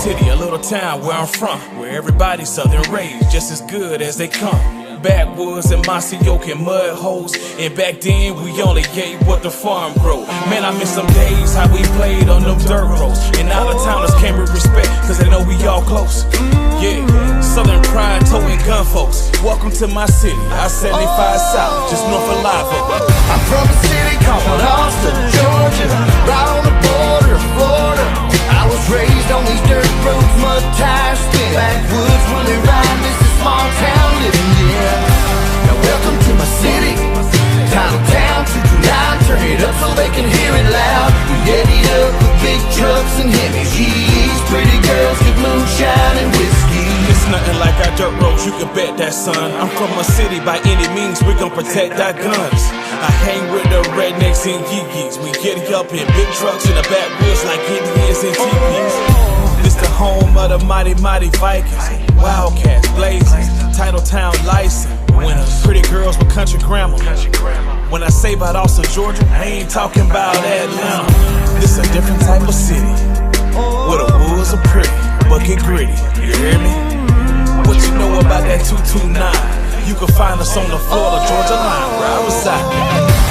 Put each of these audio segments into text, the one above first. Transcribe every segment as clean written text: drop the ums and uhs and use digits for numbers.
City, a little town where I'm from, where everybody's southern raised, just as good as they come. Backwoods and mossy oak and mud holes, and back then we only ate what the farm grow. Man, I miss some days how we played on them dirt roads, and out of towners came with respect, cause they know we all close. Yeah, southern pride, toting gun folks. Welcome to my city, I-75 South, just north of Live. I'm from a city called Austin, Georgia, right on the border of Florida. I was raised on these dirt roads, mud tires, spin backwoods when they ride. This is small town living, yeah. Now welcome to my city, title town, 229, turn it up so they can hear it loud. We eddied up with big trucks and heavy G's, pretty girls get moonshine and whiskey. It's nothing like our dirt roads, you can bet that, son. I'm from a city, by any means, we gon' protect our guns. I hang with the rednecks and yee-yees. We get up in big trucks in the backwoods like Indians and teepees. This the home of the mighty, mighty Vikings. Wildcats, blazing, title town license. Winners, pretty girls with country grammar. When I say about Austin, Georgia, I ain't talking about Atlanta. This a different type of city, where the woods are pretty, but get gritty, you hear me? What you know about that 229? You can find us on the Florida, Georgia line, where I reside.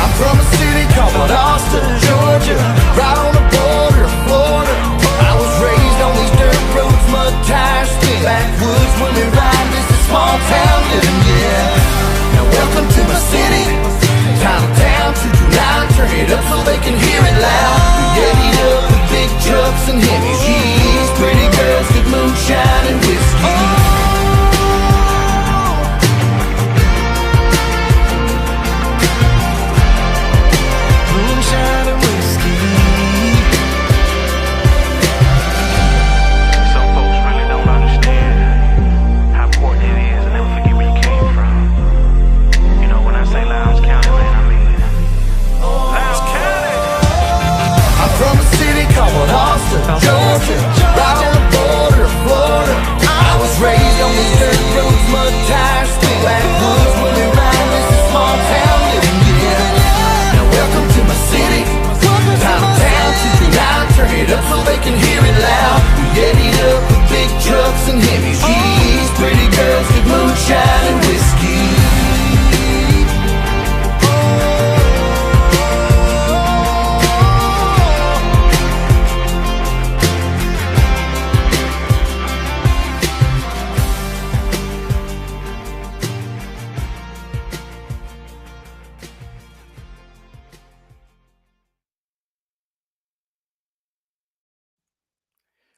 I'm from a city called Austin, Georgia, right on the border of Florida. I was raised on these dirt roads, mud tires, spin backwoods when we ride. This is small town living, yeah. Now welcome to my city, title town, 229, turn it up so they can hear it loud. We eddied up with big trucks and heavy G's, pretty girls get moonshine and whiskey. Georgia, right on the border of Florida. I was raised on these dirt roads, mud tires, spin backwoods when we ride. This is small town living, yeah. Now welcome to my city, title town, 229, turn it up so they can hear it loud. We eddied up with big trucks and heavy G's, pretty girls get moonshine and whiskey.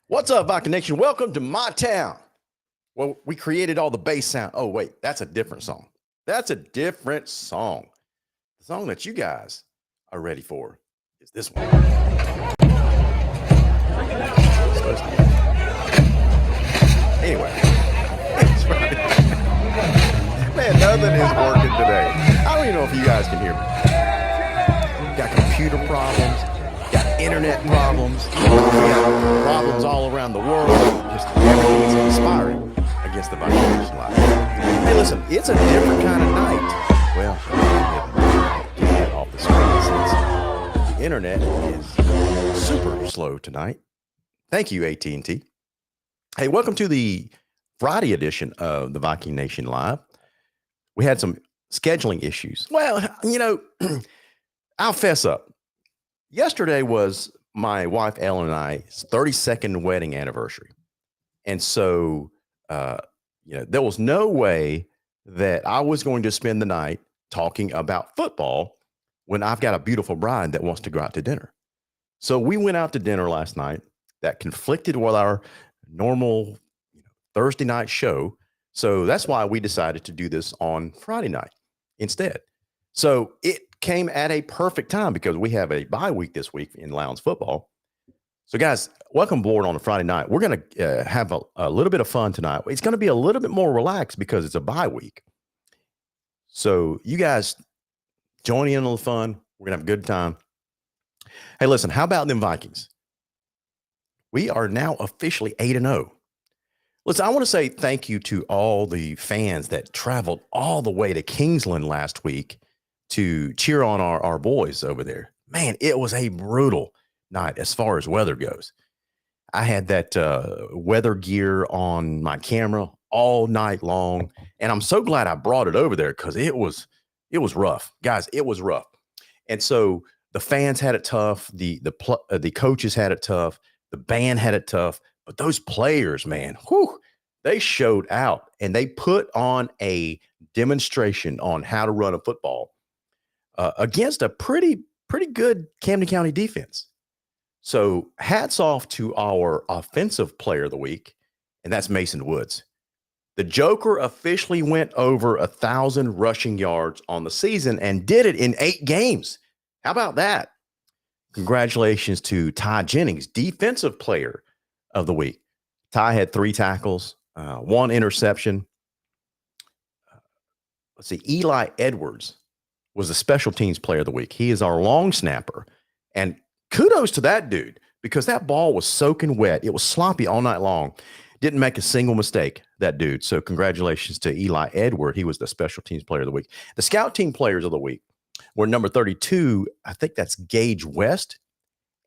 What's up, Viking Nation? Welcome to my town. Well, we created all the bass sound. Oh, wait, that's a different song. That's a different song. The song that you guys are ready for is this one. Anyway. Man, nothing is working today. I don't even know if you guys can hear me. Got computer problems. Got internet problems. We got problems all around the world. Just everything's conspiring against the Viking Nation Live. Hey, listen, it's a different kind of night. Well, get that off the screen since the internet is super slow tonight. Thank you, AT&T. Hey, welcome to the Friday edition of the Viking Nation Live. We had some scheduling issues. Well, you know, I'll fess up. Yesterday was my wife, Ellen, and I's 32nd wedding anniversary. And so, there was no way that I was going to spend the night talking about football when I've got a beautiful bride that wants to go out to dinner. So we went out to dinner last night that conflicted with our normal Thursday night show. So that's why we decided to do this on Friday night instead. So it came at a perfect time because we have a bye week this week in Lowndes football. So guys, welcome aboard on a Friday night. We're going to have a little bit of fun tonight. It's going to be a little bit more relaxed because it's a bye week. So you guys join in on the fun. We're going to have a good time. Hey, listen, how about them Vikings? We are now officially 8-0. Listen, I want to say thank you to all the fans that traveled all the way to Kingsland last week to cheer on our boys over there. Man, it was a brutal night as far as weather goes. I had that weather gear on my camera all night long, and I'm so glad I brought it over there because it was rough, guys. It was rough, and so the fans had it tough. The coaches had it tough. The band had it tough. But those players, man, whew, they showed out and they put on a demonstration on how to run a football against a pretty good Camden County defense. So hats off to our offensive player of the week, and that's Mason Woods. The Joker officially went over 1,000 rushing yards on the season and did it in 8 games. How about that? Congratulations to Ty Jennings, defensive player of the week. Ty had 3 tackles, 1 interception. Let's see, Eli Edwards was the special teams player of the week. He is our long snapper. And kudos to that dude because that ball was soaking wet. It was sloppy all night long. Didn't make a single mistake, that dude. So congratulations to Eli Edward. He was the special teams player of the week. The scout team players of the week were number 32, I think that's Gage West,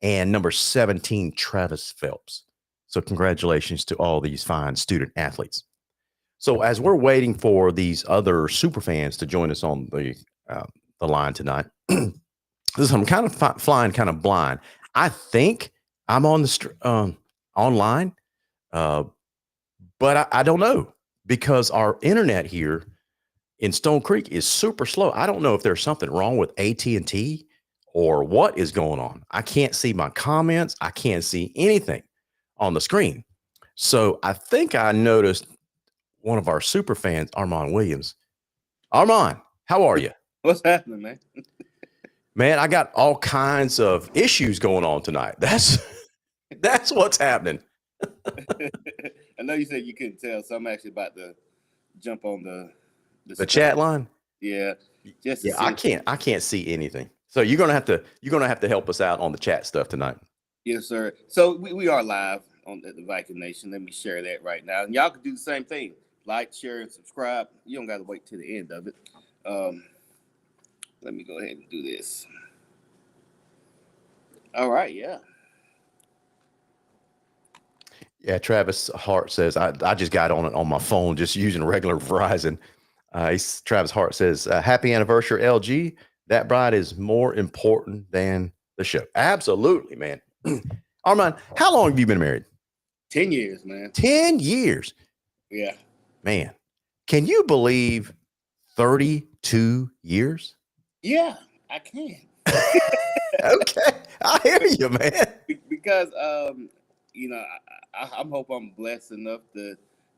and number 17, Travis Phelps. So congratulations to all these fine student athletes. So as we're waiting for these other super fans to join us on the line tonight, I'm kind of flying kind of blind. I think I'm on the online, but I don't know because our internet here in Stone Creek is super slow. I don't know if there's something wrong with AT&T or what is going on. I can't see my comments. I can't see anything on the screen. So I think I noticed one of our super fans, Armand Williams. Armand, how are you? What's happening, man? Man, I got all kinds of issues going on tonight. That's what's happening. I know you said you couldn't tell, so I'm actually about to jump on the chat line. Yeah, I can't see anything. So you're gonna have to help us out on the chat stuff tonight. Yes, sir. So we are live on the Viking Nation. Let me share that right now, and y'all can do the same thing: like, share, and subscribe. You don't got to wait till the end of it. Let me go ahead and do this. All right, yeah. Yeah, Travis Hart says, I just got on it on my phone, just using regular Verizon. Travis Hart says, happy anniversary, LG. That bride is more important than the show. Absolutely, man. Armand, how long have you been married? 10 years, man. 10 years. Yeah. Man, can you believe 32 years? Yeah, I can. Okay, I hear you, man. Because, I hope I'm blessed enough that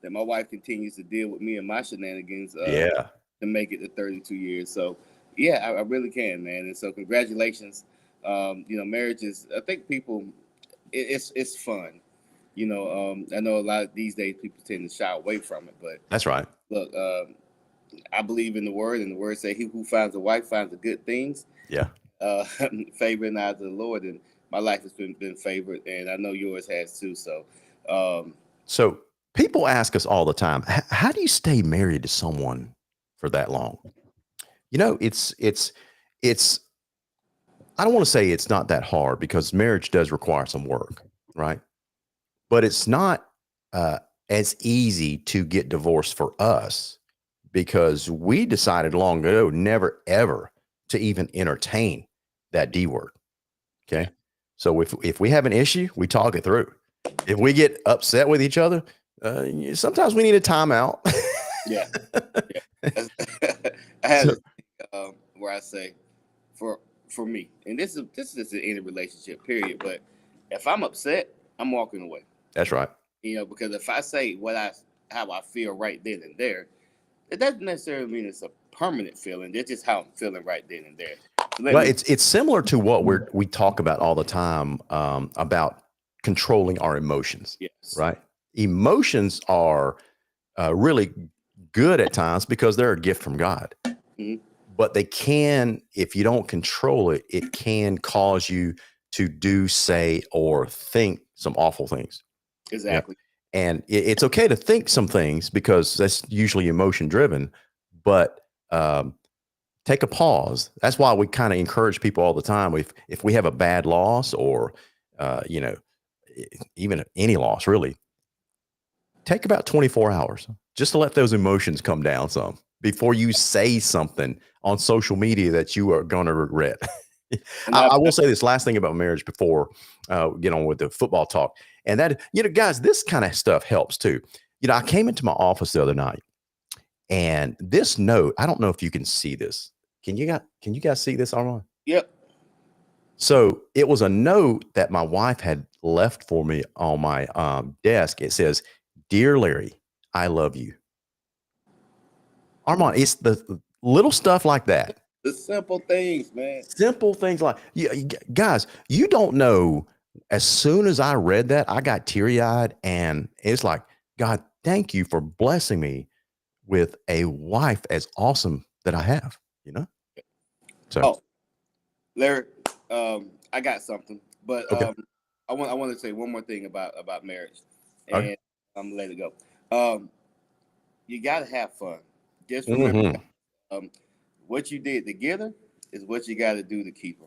my wife continues to deal with me and my shenanigans. To make it to 32 years. So, yeah, I really can, man. And so, congratulations. Marriage is. I think people, it's fun. I know a lot of these days people tend to shy away from it, but that's right. Look, I believe in the word, and the word say, "He who finds a wife finds the good things." Yeah. Favor in the eyes of the Lord, and my life has been favored, and I know yours has too. So, so people ask us all the time, how do you stay married to someone for that long? It's. I don't want to say it's not that hard because marriage does require some work, right? But it's not as easy to get divorced for us because we decided long ago never ever to even entertain that D word. Okay. So if we have an issue, we talk it through. If we get upset with each other, sometimes we need a timeout. Yeah. I had where I say for me, and this is in any relationship period, but if I'm upset, I'm walking away. That's right. Because if I say how I feel right then and there, it doesn't necessarily mean it's a permanent feeling. It's just how I'm feeling right then and there. So it's similar to what we talk about all the time about controlling our emotions. Yes. Right. Emotions are really good at times because they're a gift from God. Mm-hmm. But they can, if you don't control it, it can cause you to do, say, or think some awful things. Exactly. Yeah. And it's okay to think some things because that's usually emotion driven, but take a pause. That's why we kind of encourage people all the time. If we have a bad loss or, even any loss, really, take about 24 hours just to let those emotions come down some before you say something on social media that you are going to regret. I will say this last thing about marriage before get on with the football talk. And that, guys, this kind of stuff helps too. I came into my office the other night and this note, I don't know if you can see this. Can you guys see this, Armand? Yep. So it was a note that my wife had left for me on my desk. It says, "Dear Larry, I love you." Armand, it's the little stuff like that. The simple things, man. Simple things like, guys, you don't know. As soon as I read that, I got teary-eyed, and it's like, God, thank you for blessing me with a wife as awesome that I have, So, Larry, I got something, but okay. I want to say one more thing about marriage, and Okay. I'm gonna let it go. You gotta have fun. Just remember, what you did to get her is what you got to do to keep her.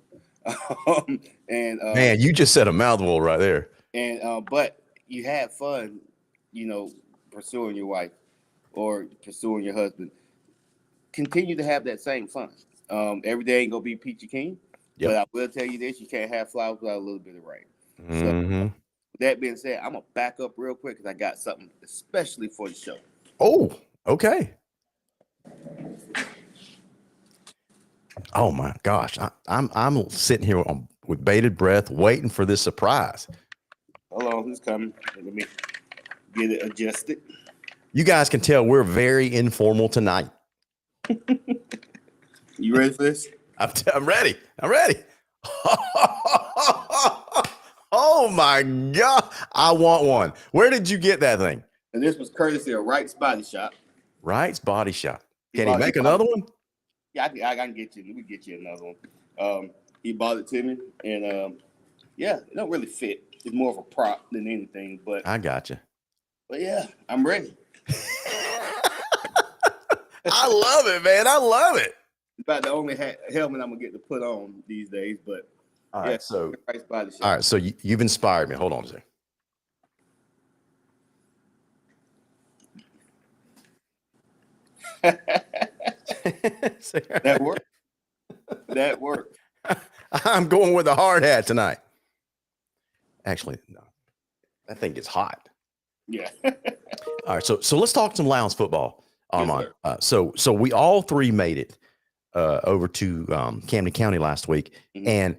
Man, you just said a mouthful right there. And but you had fun, pursuing your wife or pursuing your husband. Continue to have that same fun. Every day ain't gonna be peachy keen, but I will tell you this: you can't have flowers without a little bit of rain. So, with that being said, I'm gonna back up real quick because I got something especially for the show. Oh, okay. Oh my gosh, I'm sitting here with bated breath, waiting for this surprise. Hold on, who's coming? Let me get it adjusted. You guys can tell we're very informal tonight. You ready for this? I'm ready. I'm ready. Oh my God, I want one. Where did you get that thing? And this was courtesy of Wright's Body Shop. Wright's Body Shop. Can he make another one? Yeah, I can get you. We get you another one. He bought it to me, and yeah, it don't really fit. It's more of a prop than anything. But I got you. But yeah, I'm ready. I love it, man. I love it. It's about the only helmet I'm gonna get to put on these days. But all right, so Wright's Body Shop. All right, so you've inspired me. Hold on a second. That worked. That worked. I'm going with the hard hat tonight. Actually, no. That thing gets hot. Yeah. All right, so let's talk some Lowndes football, Armand. Yes, so we all three made it over to Camden County last week, and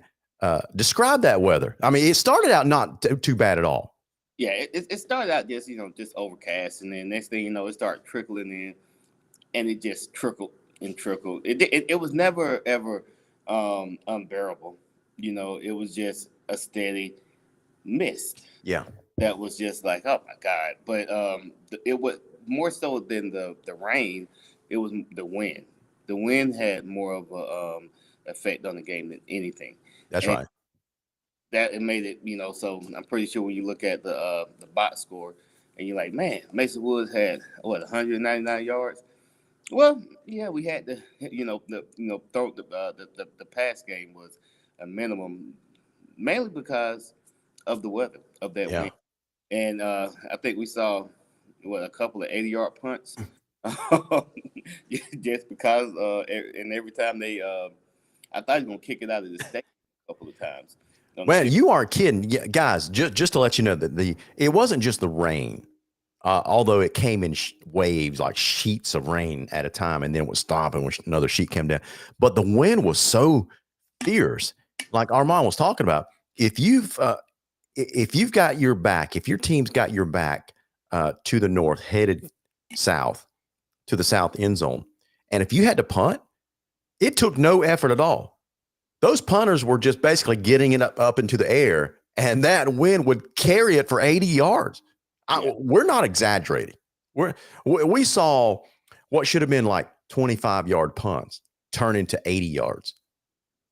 describe that weather. I mean, it started out not too bad at all. Yeah, it started out just overcast, and then next thing you know, it started trickling in, and it just trickled and trickled. It was never ever unbearable. It was just a steady mist. Yeah, that was just like, oh my God. But it was more so than the rain. It was the wind. The wind had more of a effect on the game than anything. That's right. That it made it, so I'm pretty sure when you look at the box score and you're like, man, Mason Woods had 199 yards. Well, yeah, we had to, throw the pass game was a minimum, mainly because of the weather of that wind. And I think we saw a couple of 80-yard punts, just because. And every time they, I thought he was gonna kick it out of the state a couple of times. Man, you aren't kidding, guys. Just to let you know that it wasn't just the rain. Although it came in waves, like sheets of rain at a time, and then it would stop and another sheet came down. But the wind was so fierce, like Armand was talking about. If you've got your back, if your team's got your back to the north, headed south to the south end zone, and if you had to punt, it took no effort at all. Those punters were just basically getting it up into the air, and that wind would carry it for 80 yards. We're not exaggerating. We saw what should have been like 25-yard punts turn into 80 yards.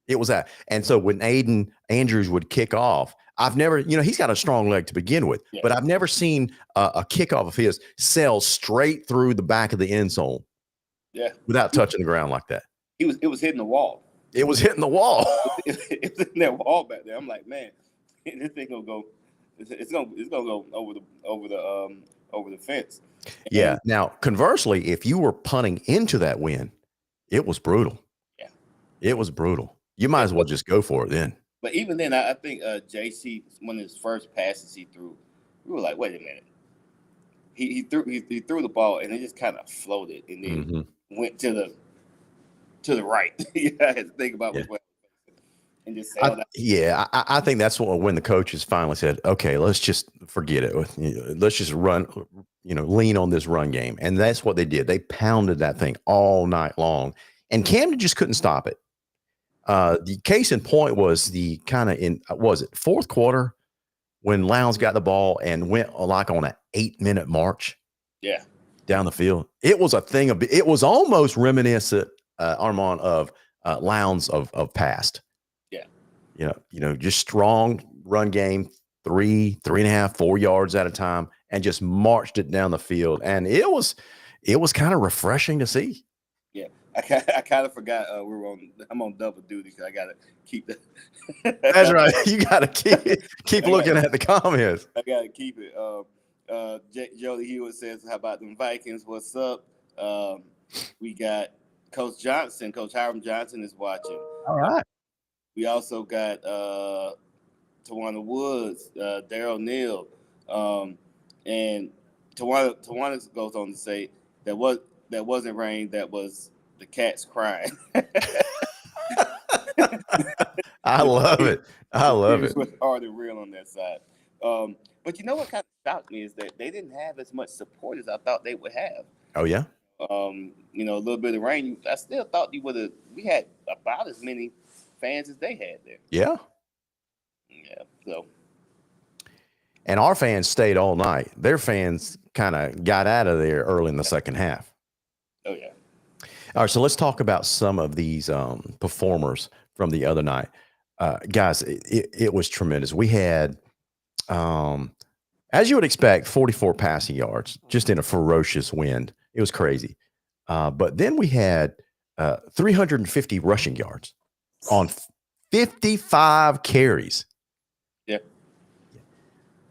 It was that. And so when Aiden Andrews would kick off, I've never, he's got a strong leg to begin with, but I've never seen a kickoff of his sail straight through the back of the end zone. Yeah. Without touching the ground like that. It was hitting the wall. It was hitting the wall. It was hitting that wall back there. I'm like, man, this thing gonna go it's gonna go over the fence. Yeah. Now, conversely, if you were punting into that wind, it was brutal. Yeah, it was brutal. You might as well just go for it then. But even then, I think JC, one of his first passes he threw, we were like, wait a minute. He threw the ball and it just kind of floated and then went to the right. I had to think about what and just sailed out. Yeah, I think that's when the coaches finally said, okay, let's just forget it. Let's just run, lean on this run game. And that's what they did. They pounded that thing all night long. And Camden just couldn't stop it. The case in point was the kind of fourth quarter when Lowndes got the ball and went like on an 8-minute march. Yeah. Down the field. It was a thing it was almost reminiscent, Armand, of Lowndes of past. Yeah. Just strong run game, 3.5, 4 yards at a time, and just marched it down the field. And it was kind of refreshing to see. Yeah. I kind of forgot I'm on double duty because I gotta keep the That's right. You gotta keep looking at the comments. I gotta keep it. Jody Hewitt says, how about them Vikings? What's up? We got Coach Johnson. Coach Hiram Johnson is watching. All right. We also got Tawana Woods, Daryl Neal, and Tawana goes on to say that wasn't rain, that was the cats crying. I love it. I love it. It was hard and real on that side. But you know what kind of shocked me is that they didn't have as much support as I thought they would have. Oh yeah. A little bit of rain. I still thought we had about as many fans as they had there. Yeah. Yeah. So. And our fans stayed all night. Their fans kind of got out of there early in the second half. Oh yeah. All right, so let's talk about some of these performers from the other night. Guys, it was tremendous. We had, as you would expect, 44 passing yards, just in a ferocious wind. It was crazy. But then we had 350 rushing yards on 55 carries. Yeah.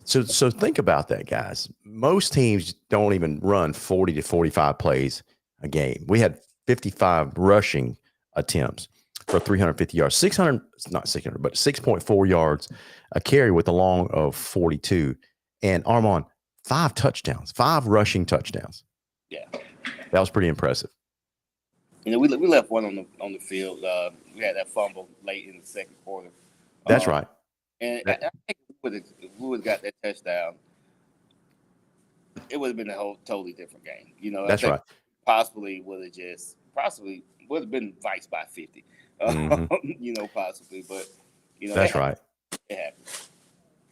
So think about that, guys. Most teams don't even run 40 to 45 plays a game. We had 55 rushing attempts for 350 yards, 6.4 yards a carry with a long of 42. And Armand, 5 touchdowns, 5 rushing touchdowns. Yeah. That was pretty impressive. We left one on the field. We had that fumble late in the second quarter. That's right. And I think if we would have got that touchdown, it would have been a whole totally different game. That's right. Possibly would have been Vikes by 50. Possibly, but that's right. It happens.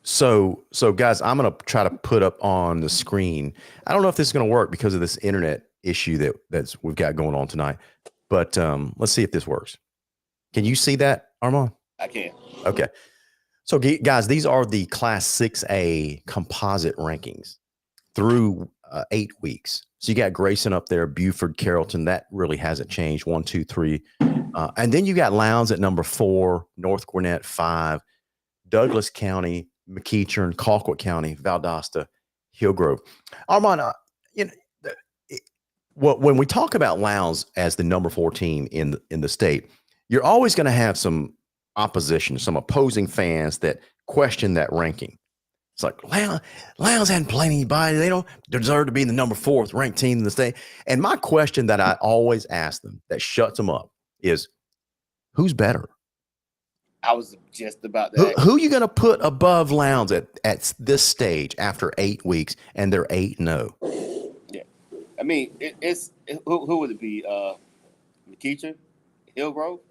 So guys, I'm gonna try to put up on the screen. I don't know if this is gonna work because of this internet issue that's we've got going on tonight. But let's see if this works. Can you see that, Armand? I can. Okay. So guys, these are the Class 6A composite rankings through 8 weeks. So you got Grayson up there, Buford, Carrollton. That really hasn't changed. 1, 2, 3. And then you got Lowndes at number 4, North Gwinnett 5, Douglas County, McEachern, Colquitt County, Valdosta, Hillgrove. Armand, when we talk about Lowndes as the number 4 team in the state, you're always going to have some opposition, some opposing fans that question that ranking. It's like, Lowndes hadn't played anybody. They don't deserve to be the number 4th ranked team in the state. And my question that I always ask them that shuts them up is, who's better? I was just about that. Who are you going to put above Lowndes at this stage after 8 weeks and they're 8-0? Yeah. I mean, who would it be? McEachern, Hillgrove?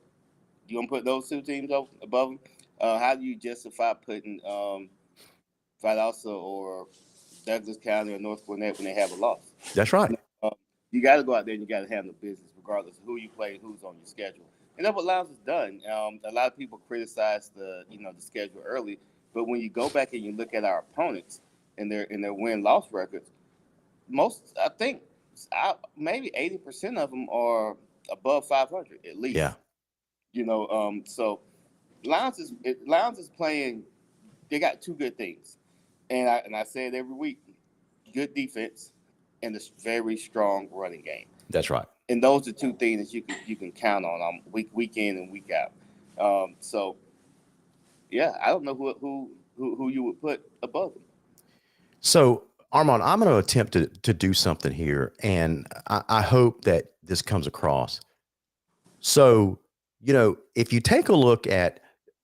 You going to put those 2 teams above them? How do you justify putting Valdosta or Douglas County or North Gwinnett when they have a loss? That's right. You got to go out there and you got to handle business regardless of who you play and who's on your schedule. And that's what Lowndes has done. A lot of people criticize the schedule early, but when you go back and you look at our opponents and their win-loss records, I think maybe 80% of them are above 500 at least. Yeah. So Lowndes is playing. They got 2 good things. And I say it every week. Good defense and a very strong running game. That's right. And those are two things that you can count on week in and week out. So yeah, I don't know who you would put above them. So Armand, I'm going to attempt to do something here, and I hope that this comes across. So, if you take a look at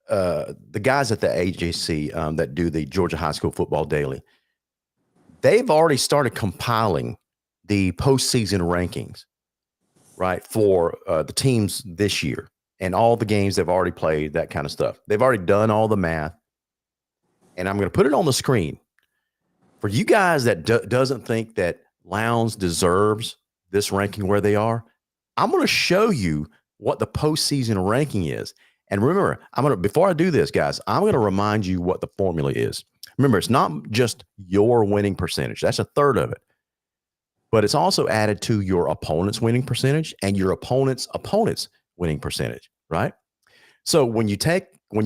the guys at the AJC that do the Georgia High School Football Daily, they've already started compiling the postseason rankings, right, for the teams this year and all the games they've already played, that kind of stuff. They've already done all the math, and I'm going to put it on the screen. For you guys that doesn't think that Lowndes deserves this ranking where they are, I'm going to show you what the postseason ranking is. And remember, before I do this, guys, I'm going to remind you what the formula is. Remember, it's not just your winning percentage. That's a third of it. But it's also added to your opponent's winning percentage and your opponent's winning percentage, right? So when you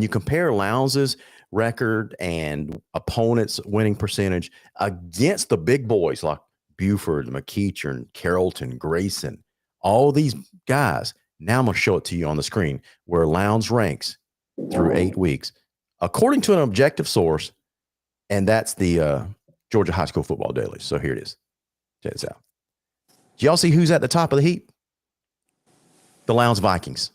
compare Lowndes' record and opponent's winning percentage against the big boys like Buford, McEachern, Carrollton, Grayson, all these guys, now I'm going to show it to you on the screen where Lowndes ranks through 8 weeks, according to an objective source, and that's the Georgia High School Football Daily. So here it is. Check this out. Do y'all see who's at the top of the heap? The Lowndes Vikings.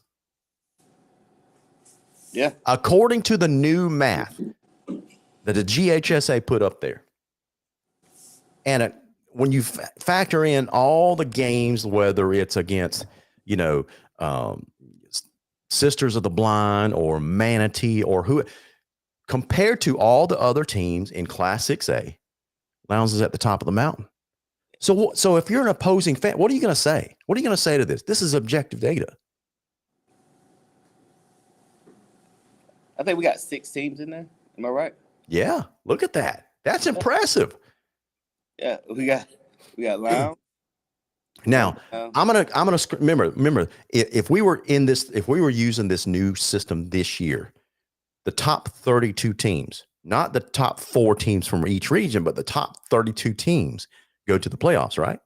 Yeah. According to the new math that the GHSA put up there. And when you factor in all the games, whether it's against, Sisters of the Blind or Manatee or who, compared to all the other teams in Class 6A, Lowndes is at the top of the mountain. So if you're an opposing fan, what are you going to say? What are you going to say to this? This is objective data. I think we got 6 teams in there. Am I right? Yeah. Look at that. That's impressive. Yeah. We got Lowndes. Now, I'm gonna remember if we were using this new system this year, the top 32 teams, not the top 4 teams from each region, but the top 32 teams go to the playoffs, right?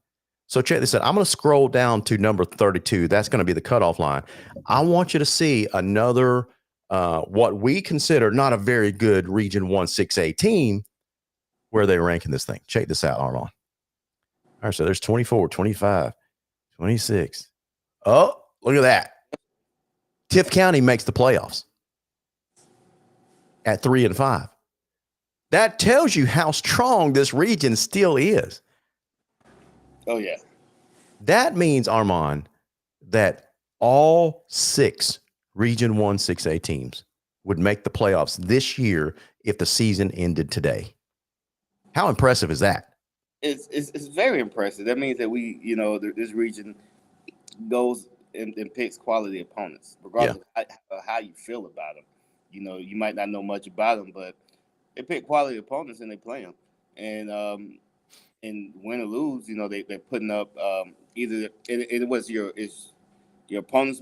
So check this out. I'm going to scroll down to number 32. That's going to be the cutoff line. I want you to see another what we consider not a very good Region 1 6A team, where they rank in this thing. Check this out, Armand. All right, so there's 24, 25, 26. Oh, look at that. Tift County makes the playoffs at 3-5. That tells you how strong this region still is. Oh, yeah. That means, Armand, that all 6 Region 1 6A teams would make the playoffs this year if the season ended today. How impressive is that? It's very impressive. That means that this region goes and picks quality opponents, regardless of how you feel about them. You might not know much about them, but they pick quality opponents and they play them. And win or lose, they're putting up either it was your opponent's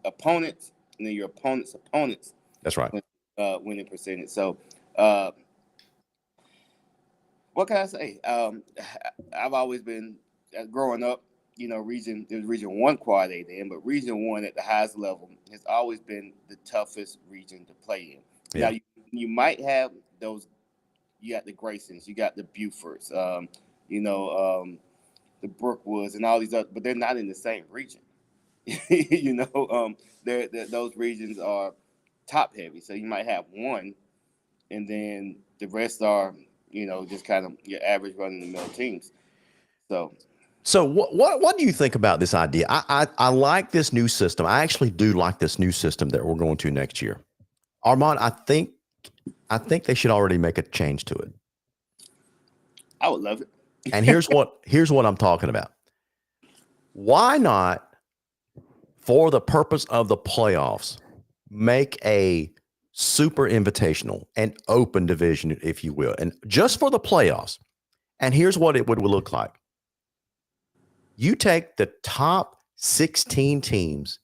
opponents, and then your opponent's opponents. That's right. Winning percentage. So. What can I say? I've always been growing up, Region 1 Quad A then, but Region 1 at the highest level has always been the toughest region to play in. Yeah. Now, you might have those, you got the Graysons, you got the Bufords, the Brookwoods and all these other, but they're not in the same region. Those regions are top heavy. So you might have one, and then the rest are, just kind of your average run-of-the-mill teams. So what do you think about this idea? I like this new system. I actually do like this new system that we're going to next year. Armand, I think they should already make a change to it. I would love it. And here's what I'm talking about. Why not, for the purpose of the playoffs, make a super invitational and open division, if you will, and just for the playoffs. And here's what it would look like. You take the top 16 teams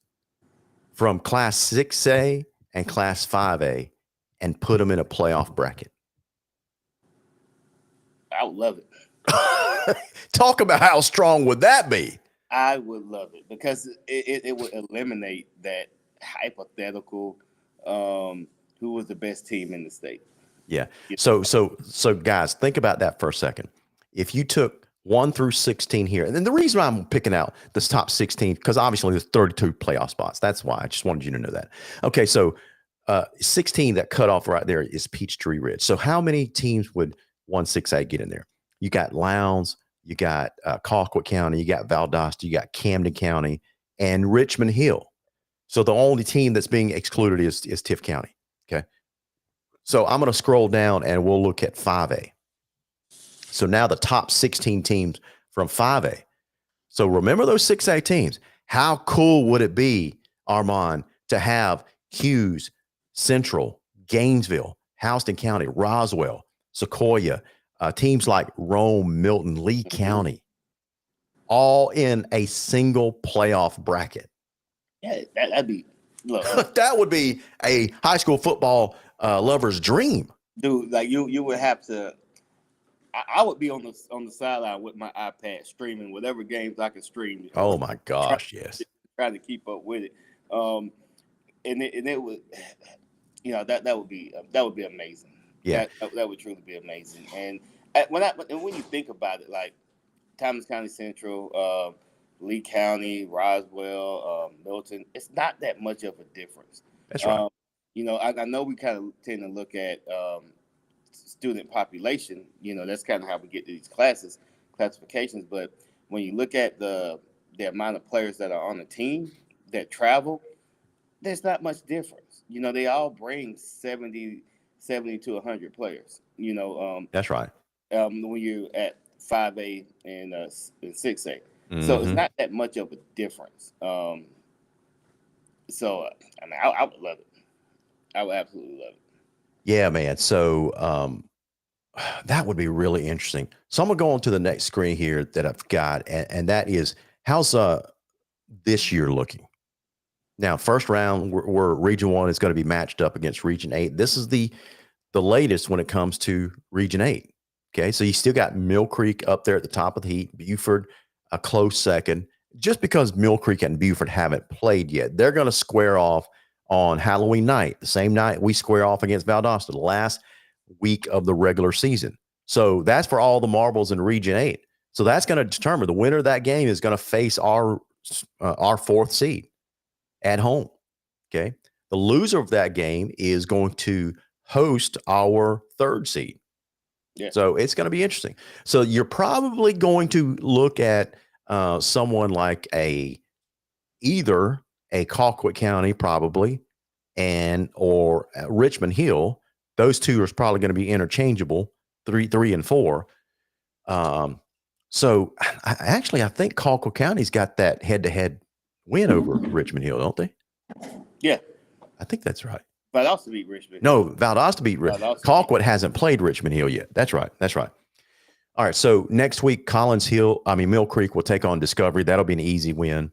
from Class 6A and Class 5A and put them in a playoff bracket. I would love it. Talk about how strong would that be? I would love it because it would eliminate that hypothetical who was the best team in the state. Yeah. So guys, think about that for a second. If you took 1 through 16 here, and then the reason I'm picking out this top 16, because obviously there's 32 playoff spots. That's why I just wanted you to know that. Okay, so 16, that cutoff right there is Peachtree Ridge. So how many teams would 1-6A get in there? You got Lowndes, you got Colquitt County, you got Valdosta, you got Camden County, and Richmond Hill. So the only team that's being excluded is Tift County. Okay. So I'm going to scroll down and we'll look at 5A. So now the top 16 teams from 5A. So remember those 6A teams. How cool would it be, Armand, to have Hughes, Central, Gainesville, Houston County, Roswell, Sequoia, teams like Rome, Milton, Lee County, all in a single playoff bracket? Yeah, that'd be look. That would be a high school football lover's dream, dude. Like you would have to. I would be on the sideline with my iPad streaming whatever games I can stream. Oh my gosh, yes. Trying to keep up with it, and it would, that would be amazing. Yeah, that would truly be amazing. And when you think about it, like Thomas County Central, Lee County, Roswell, Milton, it's not that much of a difference. That's right. I know we kind of tend to look at student population. That's kind of how we get to these classifications. But when you look at the amount of players that are on the team that travel, there's not much difference. They all bring 70 to 100 players. That's right. When you're at 5A and 6A. Mm-hmm. So it's not that much of a difference. I would love it. I would absolutely love it. Yeah, man. So that would be really interesting. So I'm going to go on to the next screen here that I've got, and that is, how's this year looking? Now, first round, we're Region 1 is going to be matched up against Region 8. This is the latest when it comes to Region 8. Okay, so you still got Mill Creek up there at the top of the heat, Buford a close second. Just because Mill Creek and Buford haven't played yet, they're going to square off on Halloween night, the same night we square off against Valdosta, the last week of the regular season. So that's for all the marbles in Region 8. So that's going to determine the winner of that game is going to face our fourth seed at home. Okay, the loser of that game is going to host our third seed. Yeah. So it's going to be interesting. So you're probably going to look at someone like either a Colquitt County, probably, or Richmond Hill. Those two are probably going to be interchangeable, 3 and 4. So I think Colquitt County's got that head-to-head win over Richmond Hill, don't they? Yeah, I think that's right. Valdosta beat Richmond. No, Valdosta beat Richmond. Colquitt hasn't played Richmond Hill yet. That's right. All right. So next week, Mill Creek will take on Discovery. That'll be an easy win.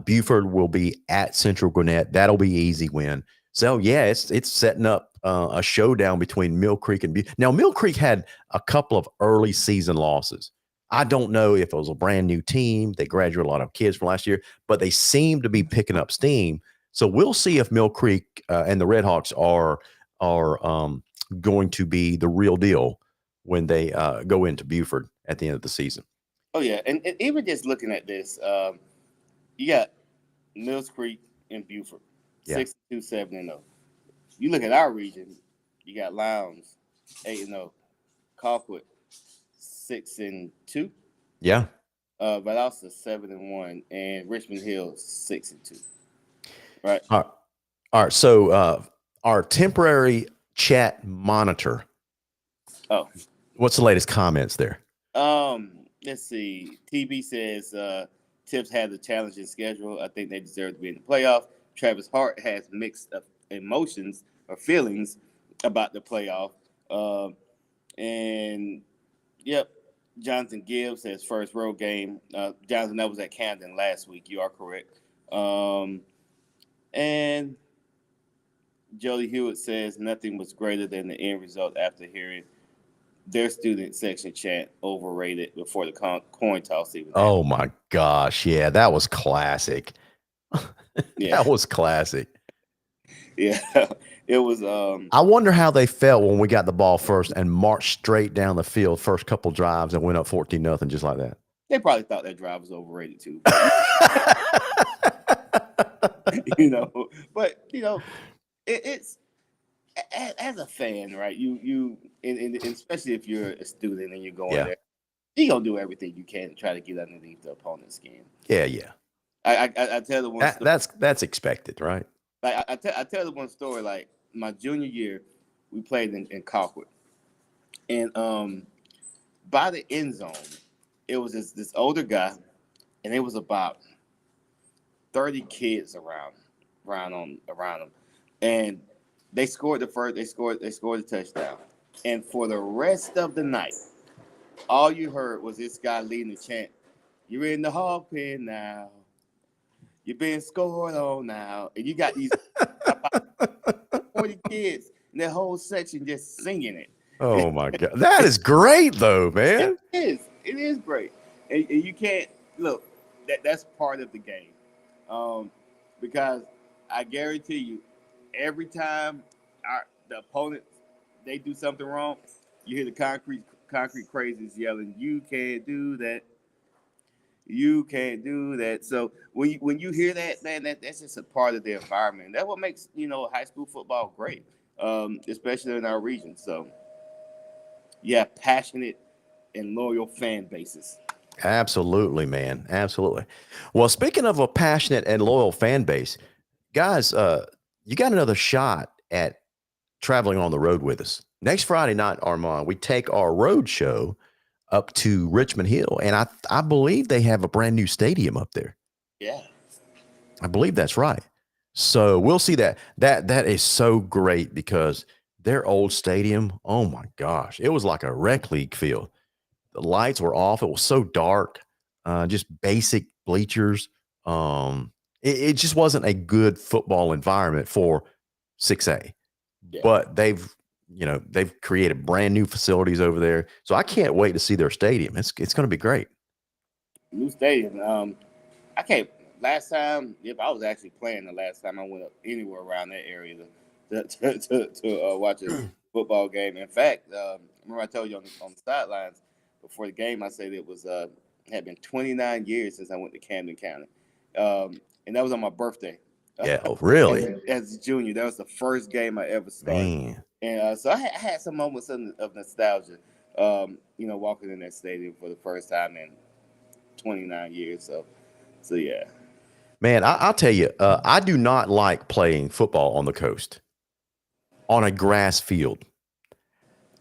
Buford will be at Central Gwinnett. That'll be an easy win. So yeah, it's setting up a showdown between Mill Creek and Buford. Now, Mill Creek had a couple of early season losses. I don't know if it was a brand new team. They graduated a lot of kids from last year, but they seem to be picking up steam. So we'll see if Mill Creek and the Redhawks are going to be the real deal when they go into Buford at the end of the season. Oh yeah, and even just looking at this, you got Mills Creek and Buford, 6-2, 7-0. You look at our region, you got Lowndes, 8-0, Colquitt, 6-2. Yeah. Valdosta 7-1, and Richmond Hill 6-2. Right. All right. So our temporary chat monitor. Oh, what's the latest comments there? Let's see. TB says Tips had a challenging schedule. I think they deserve to be in the playoff. Travis Hart has mixed emotions or feelings about the playoff. And yep, Jonathan Gibbs says first road game. Jonathan, that was at Camden last week. You are correct. And Jody Hewitt says nothing was greater than the end result after hearing their student section chant overrated before the coin toss even happened. Oh my gosh, yeah, that was classic. That was classic. Yeah, it was. I wonder how they felt when we got the ball first and marched straight down the field first couple drives and went up 14-0 just like that. They probably thought that drive was overrated too. But it's as a fan, right? And especially if you're a student and you're going there, you're gonna do everything you can to try to get underneath the opponent's skin. Yeah. I tell the one story. That's expected, right? Like I tell the one story. Like my junior year, we played in Colquitt, and by the end zone, it was this older guy, and it was about 30 kids around him, and they scored they scored the touchdown, and for the rest of the night, all you heard was this guy leading the chant, "You're in the hog pen now. You're being scored on now," and you got these 40 kids in that whole section just singing it. Oh my God, that is great though, man. It is great, and you can't look. That's part of the game, because I guarantee you, every time the opponents they do something wrong, you hear the concrete crazies yelling, "You can't do that. You can't do that." So when you hear that, man, that's just a part of the environment. That's what makes high school football great, especially in our region. So yeah, passionate and loyal fan bases. Absolutely, man. Absolutely. Well, speaking of a passionate and loyal fan base, guys, you got another shot at traveling on the road with us. Next Friday night, Armand, we take our road show up to Richmond Hill, and I believe they have a brand new stadium up there. Yeah. I believe that's right. So we'll see that. That is so great because their old stadium, oh my gosh, it was like a rec league field. The lights were off. It was so dark, just basic bleachers. It just wasn't a good football environment for 6A. Yeah. But they've created brand new facilities over there. So I can't wait to see their stadium. It's going to be great. New stadium. I can't. Last time, if I was actually playing, the last time I went up anywhere around that area to watch a football game. In fact, remember I told you on the sidelines before the game, I said it had been 29 years since I went to Camden County, and that was on my birthday. Yeah, really? As a junior, that was the first game I ever started. Man. And so I had some moments of nostalgia, walking in that stadium for the first time in 29 years. So yeah. Man, I'll tell you, I do not like playing football on the coast on a grass field.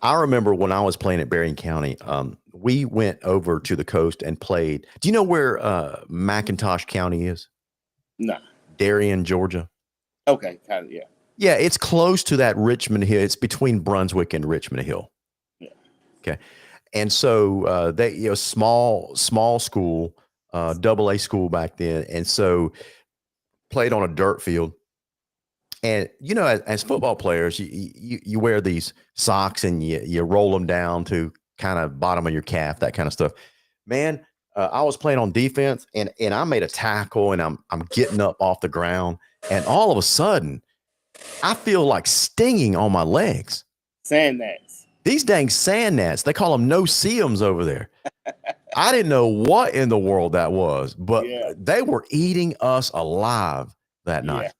I remember when I was playing at Berrien County, we went over to the coast and played. Do you know where McIntosh County is? No. Darien, Georgia. Okay, kind of, yeah. Yeah, it's close to that Richmond Hill. It's between Brunswick and Richmond Hill. Yeah. Okay. And so they, small school, AA school back then. And so played on a dirt field. And, as football players, you wear these socks and you roll them down to kind of bottom of your calf, that kind of stuff. Man, I was playing on defense and I made a tackle and I'm getting up off the ground. And all of a sudden, I feel like stinging on my legs. Sand gnats. These dang sand gnats, they call them no-see-ums over there. I didn't know what in the world that was, but they were eating us alive that night.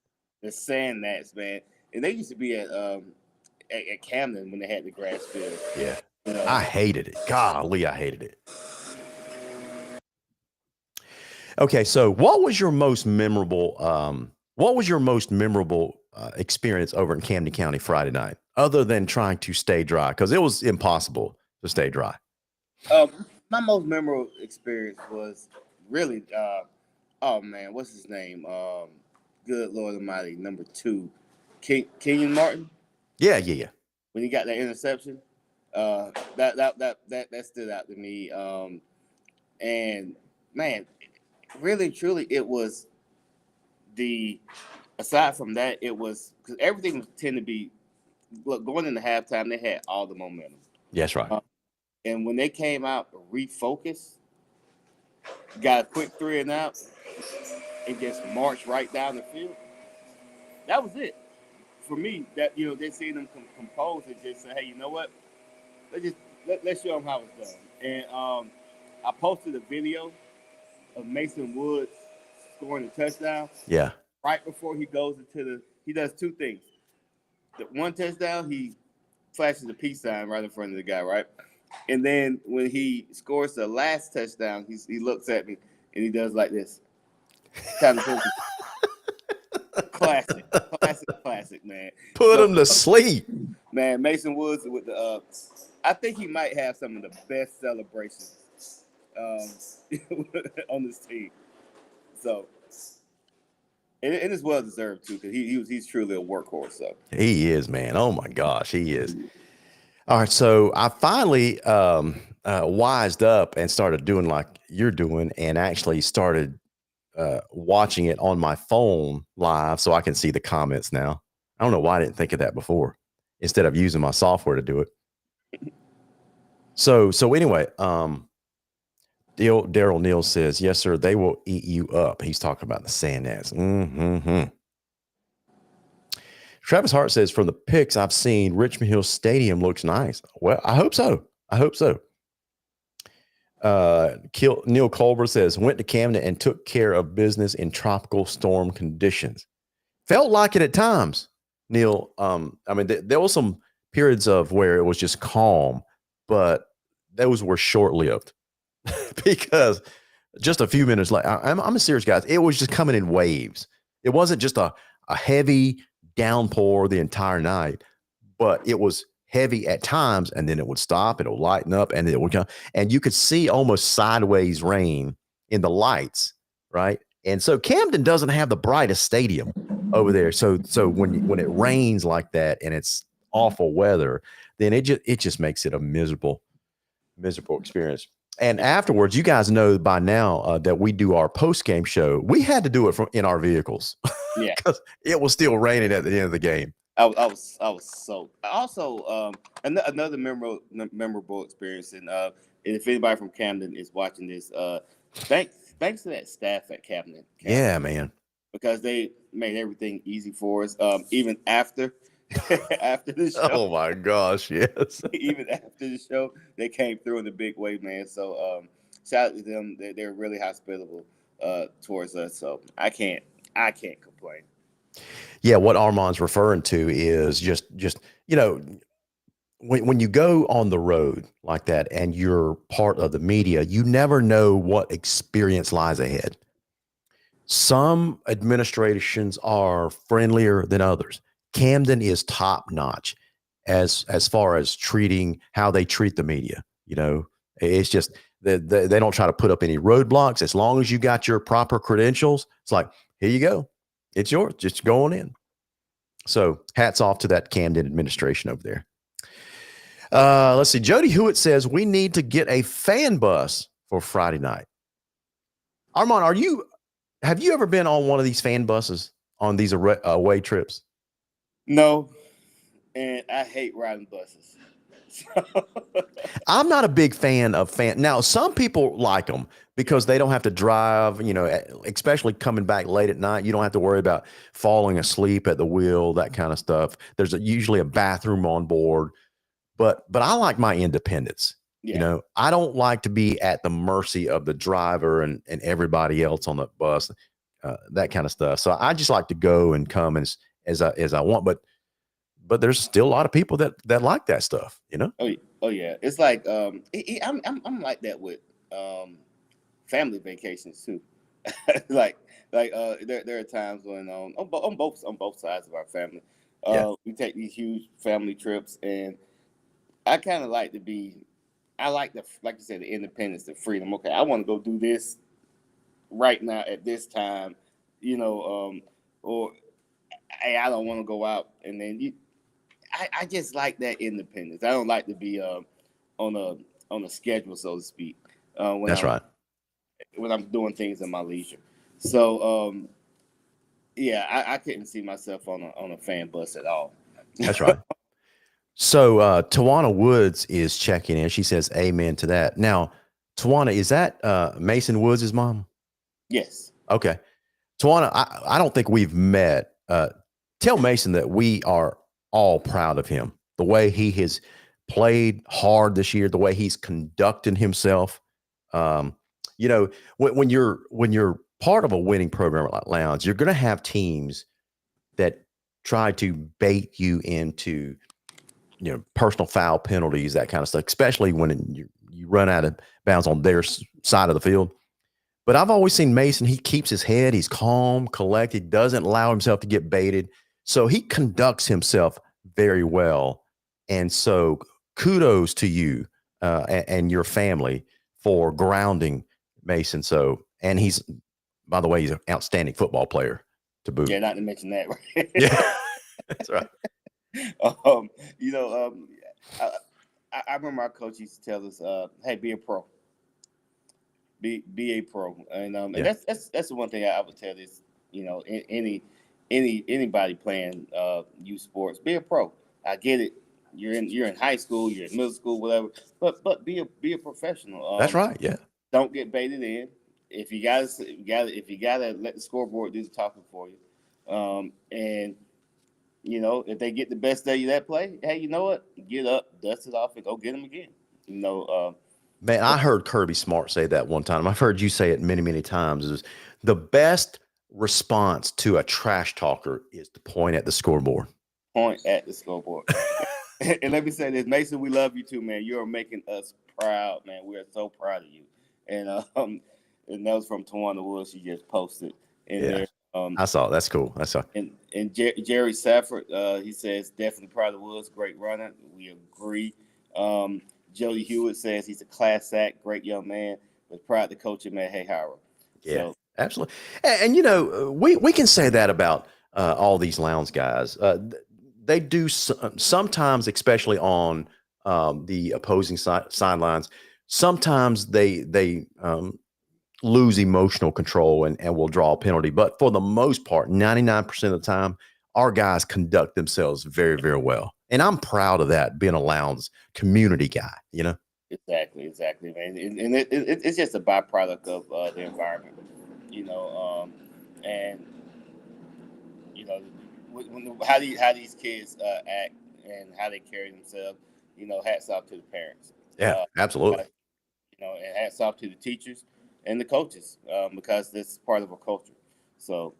The sand gnats, man. And they used to be at Camden when they had the grass field. Yeah. I hated it. Golly, I hated it. Okay, so what was your most memorable experience over in Camden County Friday night, other than trying to stay dry? Because it was impossible to stay dry. My most memorable experience was really, what's his name? Good Lord Almighty, number 2, Kenyon Martin. Yeah. When he got that interception, that stood out to me. And man, really, truly, it was aside from that, it was because everything tended to be, look, going into halftime, they had all the momentum. Yes, right. And when they came out, refocused, got a quick 3 and out, and just marched right down the field. That was it for me. That they see them compose and just say, hey, you know what? Let's show them how it's done. And I posted a video of Mason Woods scoring a touchdown. Yeah. Right before he goes he does 2 things. The one touchdown, he flashes a peace sign right in front of the guy, right? And then when he scores the last touchdown, he looks at me and he does like this. Kind of classic, man. Put him to sleep. Man, Mason Woods with the I think he might have some of the best celebrations on this team. So and it's well deserved too, because he's truly a workhorse. So he is, man. Oh my gosh, he is. All right, so I finally wised up and started doing like you're doing, and actually started watching it on my phone live, so I can see the comments now. I don't know why I didn't think of that before, instead of using my software to do it. So anyway, Daryl Neal says, yes, sir, they will eat you up. He's talking about the sand gnats. Travis Hart says, from the pics I've seen, Richmond Hill Stadium looks nice. Well, I hope so. Neil Culver says, went to Camden and took care of business in tropical storm conditions. Felt like it at times, Neil. I mean, there was some periods of where it was just calm, but those were short-lived because just a few minutes later, I'm serious, guys. It was just coming in waves. It wasn't just a heavy downpour the entire night, but it was heavy at times, and then it would stop, it'll lighten up, and it would come, and you could see almost sideways rain in the lights, right? And so Camden doesn't have the brightest stadium over there. So when it rains like that and it's awful weather, then it just makes it a miserable experience. And afterwards, you guys know by now that we do our post-game show. We had to do it in our vehicles. Yeah, because it was still raining at the end of the game. I was so also another memorable experience. And if anybody from Camden is watching this, thanks to that staff at Camden. Yeah, man, because they made everything easy for us. Even after the show. Oh my gosh, yes. Even after the show, they came through in a big way, man. So shout out to them. They're really hospitable towards us. So I can't complain. Yeah, what Armand's referring to is just when you go on the road like that and you're part of the media, you never know what experience lies ahead. Some administrations are friendlier than others. Camden is top notch as far as how they treat the media. It's just they don't try to put up any roadblocks. As long as you got your proper credentials, it's like, here you go. It's yours. Just go on in. So hats off to that Camden administration over there. Let's see. Jody Hewitt says we need to get a fan bus for Friday night. Armand, have you ever been on one of these fan buses on these away trips? No, and I hate riding buses. I'm not a big fan of Now, some people like them because they don't have to drive, especially coming back late at night. You don't have to worry about falling asleep at the wheel, that kind of stuff. There's usually a bathroom on board, but I like my independence. Yeah. I don't like to be at the mercy of the driver and everybody else on the bus, that kind of stuff. So I just like to go and come as I want, but there's still a lot of people that like that stuff, Oh yeah, it's like I'm like that with family vacations too. like there are times when on both sides of our family, we take these huge family trips, and I kind of like like you said, the independence, the freedom. Okay, I want to go do this right now at this time, or hey, I don't want to go out, and then I just like that independence. I don't like to be on a schedule, so to speak. That's right. When I'm doing things in my leisure. So I couldn't see myself on a fan bus at all. That's right. So Tawana Woods is checking in. She says amen to that. Now, Tawana, is that Mason Woods' mom? Yes. Okay. Tawana, I don't think we've met. Tell Mason that we are all proud of him. The way he has played hard this year, the way he's conducting himself. You know, when you're part of a winning program like Lowndes, you're going to have teams that try to bait you into, you know, personal foul penalties, that kind of stuff, especially when you run out of bounds on their side of the field. But I've always seen Mason, he keeps his head, he's calm, collected, doesn't allow himself to get baited. So he conducts himself very well. And so kudos to you and your family for grounding Mason. So, and he's, by the way, he's an outstanding football player to boot. Yeah, not to mention that. Right? Yeah, that's right. You know, I remember our coach used to tell us, "Hey, be a pro, be a pro," and that's the one thing I would tell this. You know, anybody playing youth sports, be a pro. I get it. You're in high school, you're in middle school, whatever. But be a professional. That's right. Yeah. Don't get baited in. If you gotta let the scoreboard do the talking for you, and you know, if they get the best day of that play, hey, you know what? Get up, dust it off, and go get them again. You know, man, I heard Kirby Smart say that one time. I've heard you say it many, many times. Is the best response to a trash talker is to point at the scoreboard. Point at the scoreboard. And let me say this, Mason, we love you too, man. You are making us proud, man. We are so proud of you. And that was from Tawana Woods. She just posted in there. I saw. That's cool. I saw. And Jerry Safford, he says definitely proud of Woods, great runner. We agree. Jody Hewitt says he's a class act, great young man. Was proud to coach him at Howard. Yeah, so, absolutely. And you know, we can say that about all these Lowndes guys. They do sometimes, especially on the opposing sidelines. Sometimes they lose emotional control and will draw a penalty. But for the most part, 99% of the time, our guys conduct themselves very, very well. And I'm proud of that, being a Lowndes community guy, you know? Exactly, man. And it's just a byproduct of the environment, you know, and, you know, how these kids act and how they carry themselves, you know, hats off to the parents. Yeah, absolutely. You know, and hats off to the teachers and the coaches, because this is part of a culture. So,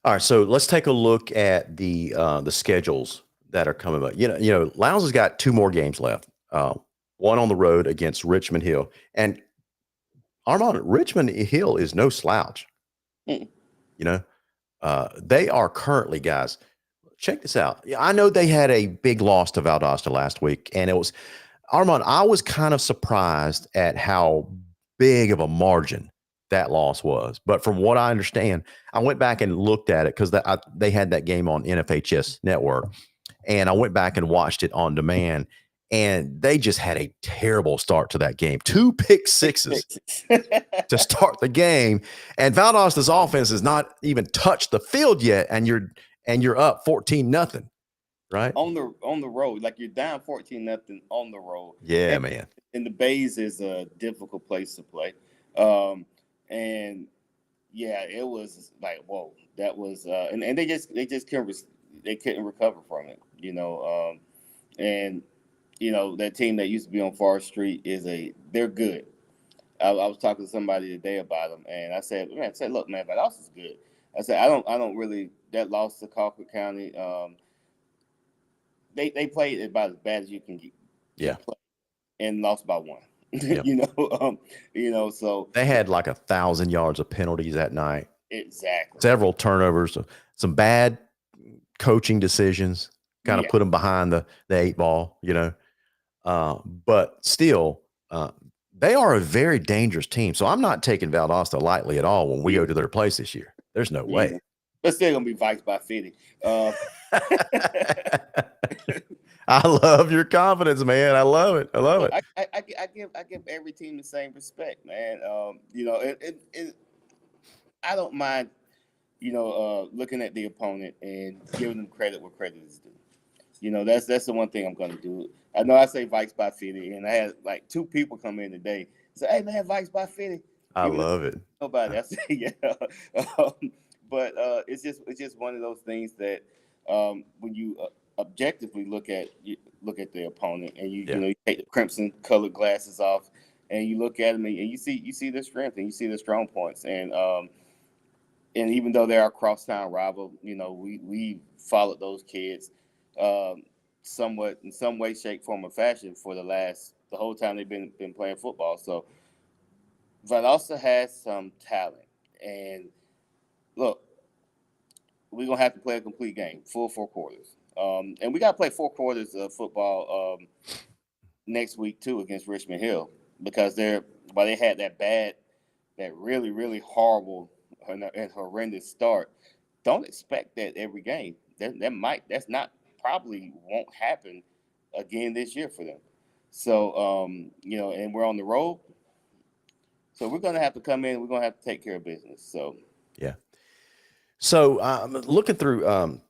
all right. So let's take a look at the schedules that are coming up. You know, Lowndes has got 2 more games left. One on the road against Richmond Hill, and Armand, Richmond Hill is no slouch. You know, they are currently, guys. Check this out. I know they had a big loss to Valdosta last week, and it was Armand. I was kind of surprised at how big of a margin that loss was. But from what I understand, I went back and looked at it because they had that game on NFHS Network, and I went back and watched it on demand, and they just had a terrible start to that game. 2 pick sixes to start the game, and Valdosta's offense has not even touched the field yet, and you're up 14-0, right? On the road, like you're down 14-0 on the road. Yeah, man. And the Bays is a difficult place to play. And yeah, it was like, whoa, that was and they just couldn't recover from it, you know. And you know, that team that used to be on Forest Street they're good. I was talking to somebody today about them, and I said, look, man, Valdosta is good. I said, I don't really, that loss to Colquitt County, they played about as bad as you can get. Yeah. And lost by 1. Yep. You know, so they had like 1,000 yards of penalties that night. Exactly. Several turnovers, some bad coaching decisions, kind of put them behind the 8 ball, you know. But still, they are a very dangerous team. So I'm not taking Valdosta lightly at all when we go to their place this year. There's no way. But still gonna be Vikes by 50. I love your confidence, man. I love it. I give every team the same respect, man. You know, I don't mind, you know, looking at the opponent and giving them credit where credit is due. That's the one thing I'm gonna do. I know I say Vikes by 50, and I had like 2 people come in today. Say, "Hey man, Vikes by 50." I love it. Nobody. I say, yeah. But it's just one of those things that when you objectively look at the opponent, and you take the crimson colored glasses off, and you look at them, and you see their strength, and you see their strong points, and even though they're our crosstown rival, we followed those kids somewhat in some way, shape, form, or fashion for the whole time they've been playing football. So Valdosta has some talent, and look, we're gonna have to play a complete game, full 4 quarters, and we got to play 4 quarters of football next week too against Richmond Hill, because they had that really really horrible and horrendous start. Don't expect that every game. That's not probably won't happen again this year for them. So and we're on the road. So we're going to have to come in. We're going to have to take care of business. So yeah. So looking through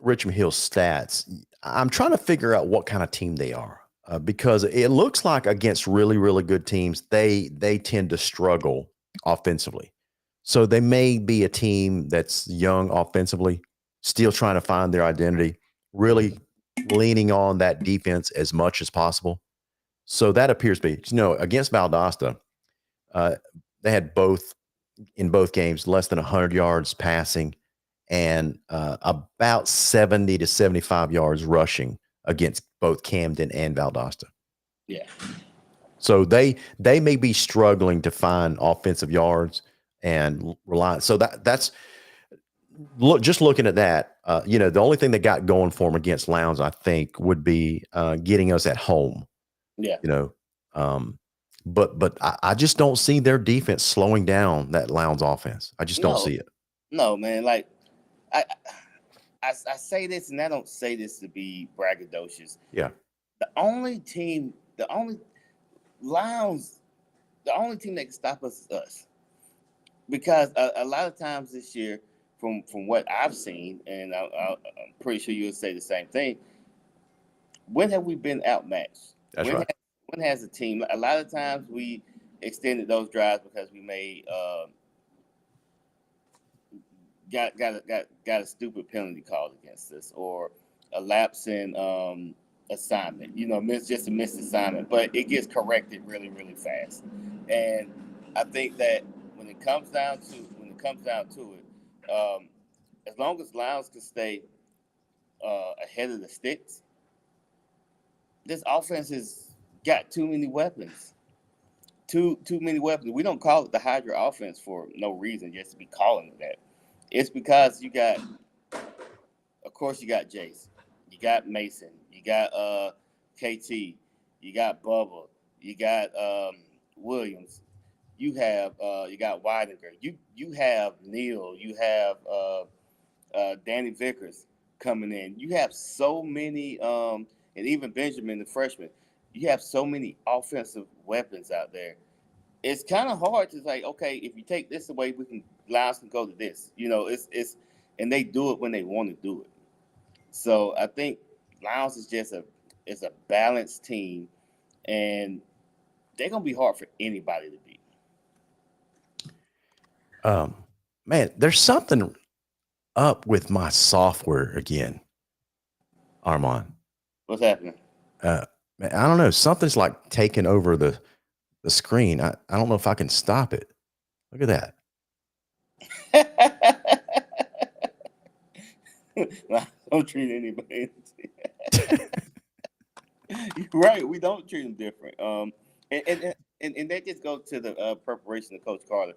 Richmond Hill's stats, I'm trying to figure out what kind of team they are because it looks like against really, really good teams, they tend to struggle offensively. So they may be a team that's young offensively, still trying to find their identity, really leaning on that defense as much as possible. So that appears to be, against Valdosta, they had in both games less than 100 yards passing and about 70 to 75 yards rushing against both Camden and Valdosta. Yeah. So they may be struggling to find offensive yards and rely. So that's just looking at that. The only thing they got going for them against Lowndes, I think, would be getting us at home. Yeah. But I just don't see their defense slowing down that Lowndes offense. I just don't see it. No, man. Like I say this, and I don't say this to be braggadocious. Yeah. The only team that can stop us is us. Because a lot of times this year, from what I've seen, and I'm pretty sure you'll say the same thing, when have we been outmatched? That's right. When has a team? A lot of times we extended those drives because we made got a stupid penalty called against us, or a lapse in assignment. Just a missed assignment, but it gets corrected really really fast. And I think that when it comes down to it, as long as Lowndes can stay ahead of the sticks, this offense has got too many weapons. Too many weapons. We don't call it the Hydra offense for no reason, just to be calling it that. It's because of course, you got Jace, you got Mason, you got KT, you got Bubba, you got Williams, you got Weidinger, you have Neil, you have Danny Vickers coming in. You have so many, and even Benjamin, the freshman. You have so many offensive weapons out there. It's kind of hard to say, okay, if you take this away, Lowndes can go to this. It's and they do it when they want to do it. So I think Lowndes is a balanced team, and they're gonna be hard for anybody to beat. Man, there's something up with my software again, Armand. What's happening? Man, I don't know. Something's like taking over the screen. I don't know if I can stop it. Look at that. Don't treat anybody. You're right. We don't treat them different. And that just goes to the preparation of Coach Carter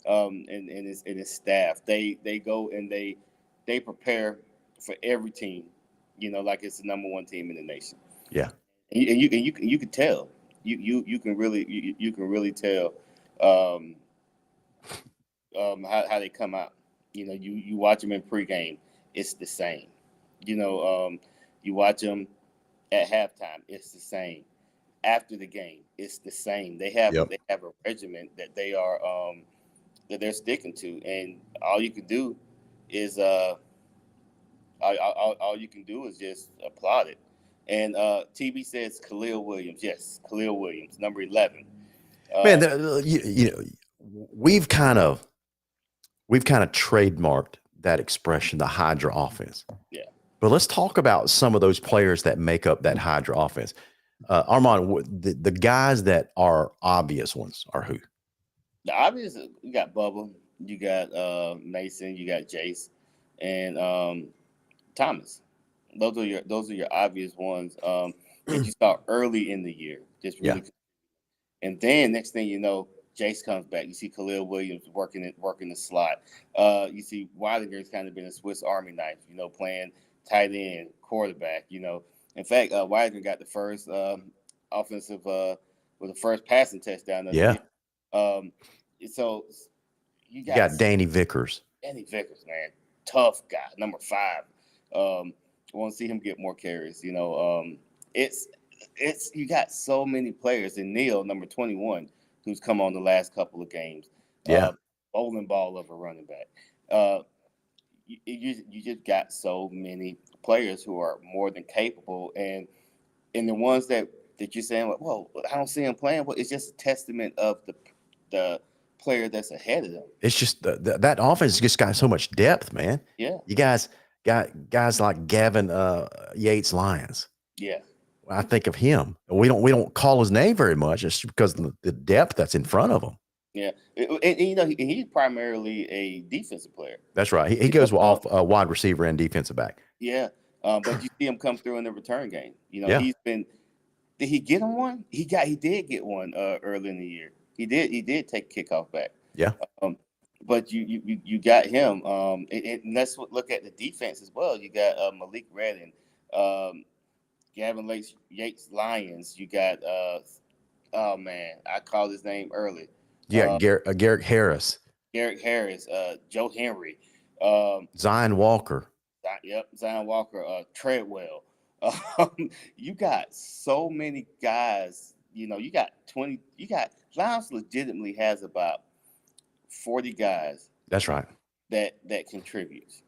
and his staff. They go and they prepare for every team, like it's the number one team in the nation. Yeah. And you can tell. You can really tell how they come out. You watch them in pregame, it's the same. You watch them at halftime, it's the same. After the game, it's the same. They have a regimen that they are that they're sticking to, and all you can do is All you can do is just applaud it. And TB says Khalil Williams. Yes, Khalil Williams, number 11. Man, you know, we've kind of trademarked that expression, the Hydra offense. Yeah. But let's talk about some of those players that make up that Hydra offense. Armand, the guys that are obvious ones are who? The obvious, you got Bubba, you got Mason, you got Jace, and Thomas. Those are your obvious ones that you start early in the year. Just really, and then next thing you know, Jace comes back. You see Khalil Williams working the slot. You see Weilinger's kind of been a Swiss Army knife, playing tight end, quarterback. In fact, Weiler got the first offensive with the first passing touchdown. So you got Danny Vickers. Danny Vickers, man, tough guy, number 5. I want to see him get more carries. It's you got so many players. And Neil, number 21, who's come on the last couple of games. Bowling ball of a running back. You just got so many players who are more than capable, and the ones that you're saying, well, I don't see him playing. Well, it's just a testament of the player that's ahead of them. It's just that offense just got so much depth, man. Yeah, you guys got guys like Gavin Yates Lyons. Yeah, I think of him. We don't call his name very much. It's because of the depth that's in front of him. Yeah, and he's primarily a defensive player. That's right. He goes off wide receiver and defensive back. Yeah, but you see him come through in the return game. He's been. Did he get him one? He did get one early in the year. He did take kickoff back. Yeah. But you got him. And let's look at the defense as well. You got Malik Redden, Gavin Yates Lyons. You got oh man, I called his name early. Yeah, Garrett Harris. Joe Henry. Zion Walker. Zion Walker. Treadwell. You got so many guys. You got 20. You got Lowndes legitimately has about 40 guys. That's right. That contributes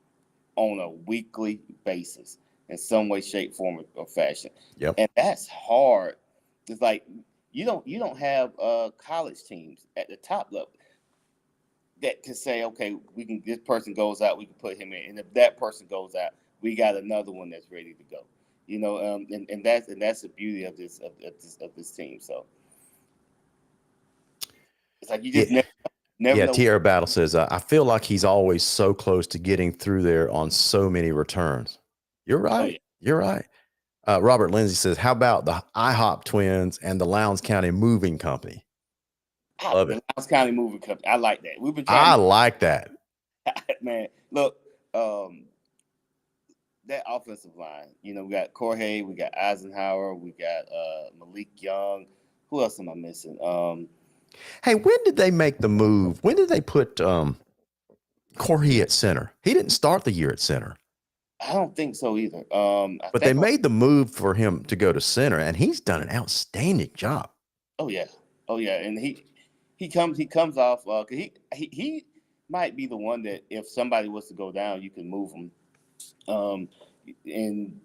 on a weekly basis in some way, shape, form, or fashion. Yep. And that's hard. It's like you don't have college teams at the top level that can say, okay, this person goes out, we can put him in, and if that person goes out, we got another one that's ready to go. And that's the beauty of this team. So it's like you just never know. Tierra Battle says, I feel like he's always so close to getting through there on so many returns. You're right. Oh, yeah. You're right. Robert Lindsay says, how about the IHOP twins and the Lowndes County Moving Company? Love it. Lowndes County Moving Company. I like that. We've been I like that. Man, look, that offensive line, we got Corhay, we got Eisenhower, we got Malik Young. Who else am I missing? Hey, when did they make the move? When did they put Corhay at center? He didn't start the year at center. I don't think so either. But they made the move for him to go to center, and he's done an outstanding job. Oh yeah, and he comes off. He might be the one that if somebody was to go down, you can move him. And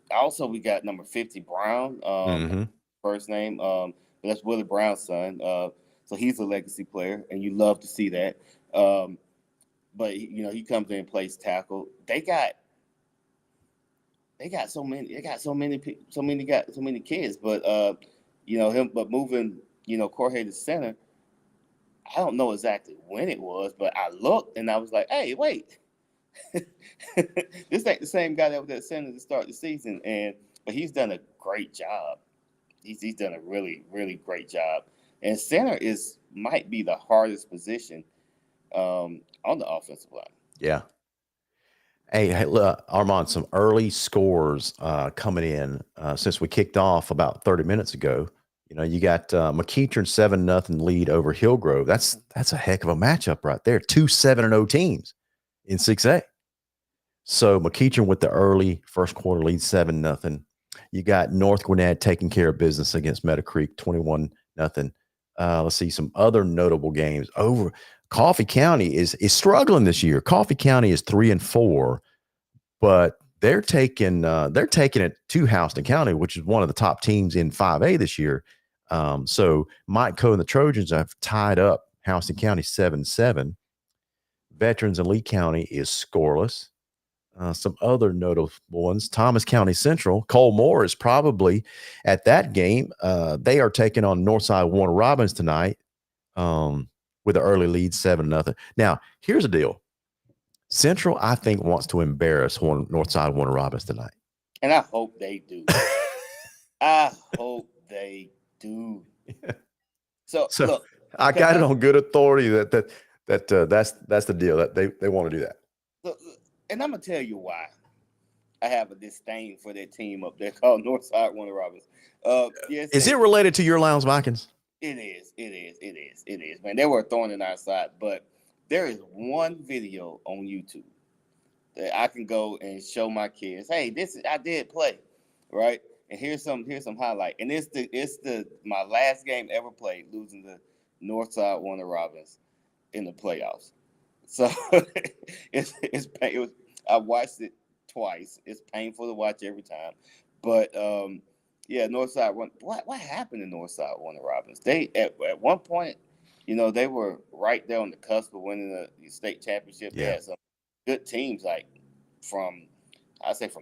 also we got number 50 Brown, first name. But that's Willie Brown's son. So he's a legacy player, and you love to see that. But he comes in and plays tackle. They got so many kids, but but moving Corhay to center, I don't know exactly when it was, but I looked and I was like, hey, wait, this ain't the same guy that was at center to start the season, but he's done a great job. He's done a really, really great job, and center might be the hardest position on the offensive line. Yeah. Hey, look, Armand, some early scores coming in since we kicked off about 30 minutes ago. You got McEachern 7-0 lead over Hillgrove. That's a heck of a matchup right there. 2 7-0 teams in 6A. So McEachern with the early first quarter lead, 7-0. You got North Gwinnett taking care of business against Meadow Creek, 21-0. Let's see some other notable games. Over Coffee County is struggling this year. Coffee County is 3-4, but they're taking it to Houston County, which is one of the top teams in 5A this year. So Mike Coe and the Trojans have tied up Houston County 7-7. Veterans and Lee County is scoreless. Some other notable ones: Thomas County Central. Cole Moore is probably at that game. They are taking on Northside Warner Robins tonight with an early lead, 7-0. Now, here's the deal. Central, I think, wants to embarrass Northside Warner Robins tonight. And I hope they do. I hope they do. Yeah. So look, I got it on good authority that's the deal, that they want to do that. Look, and I'm gonna tell you why I have a disdain for that team up there called Northside Warner Robins. Yes, is it related to your Lowndes Vikings? It is, man. They were a thorn in our side, but there is one video on YouTube that I can go and show my kids, hey, I did play, right? And here's some highlight. And it's my last game ever played, losing to Northside Warner Robins in the playoffs. So I watched it twice. It's painful to watch every time. But yeah, Northside. What happened to Northside Warner Robins? They at one point, they were right there on the cusp of winning the state championship. Yeah. They had some good teams, like from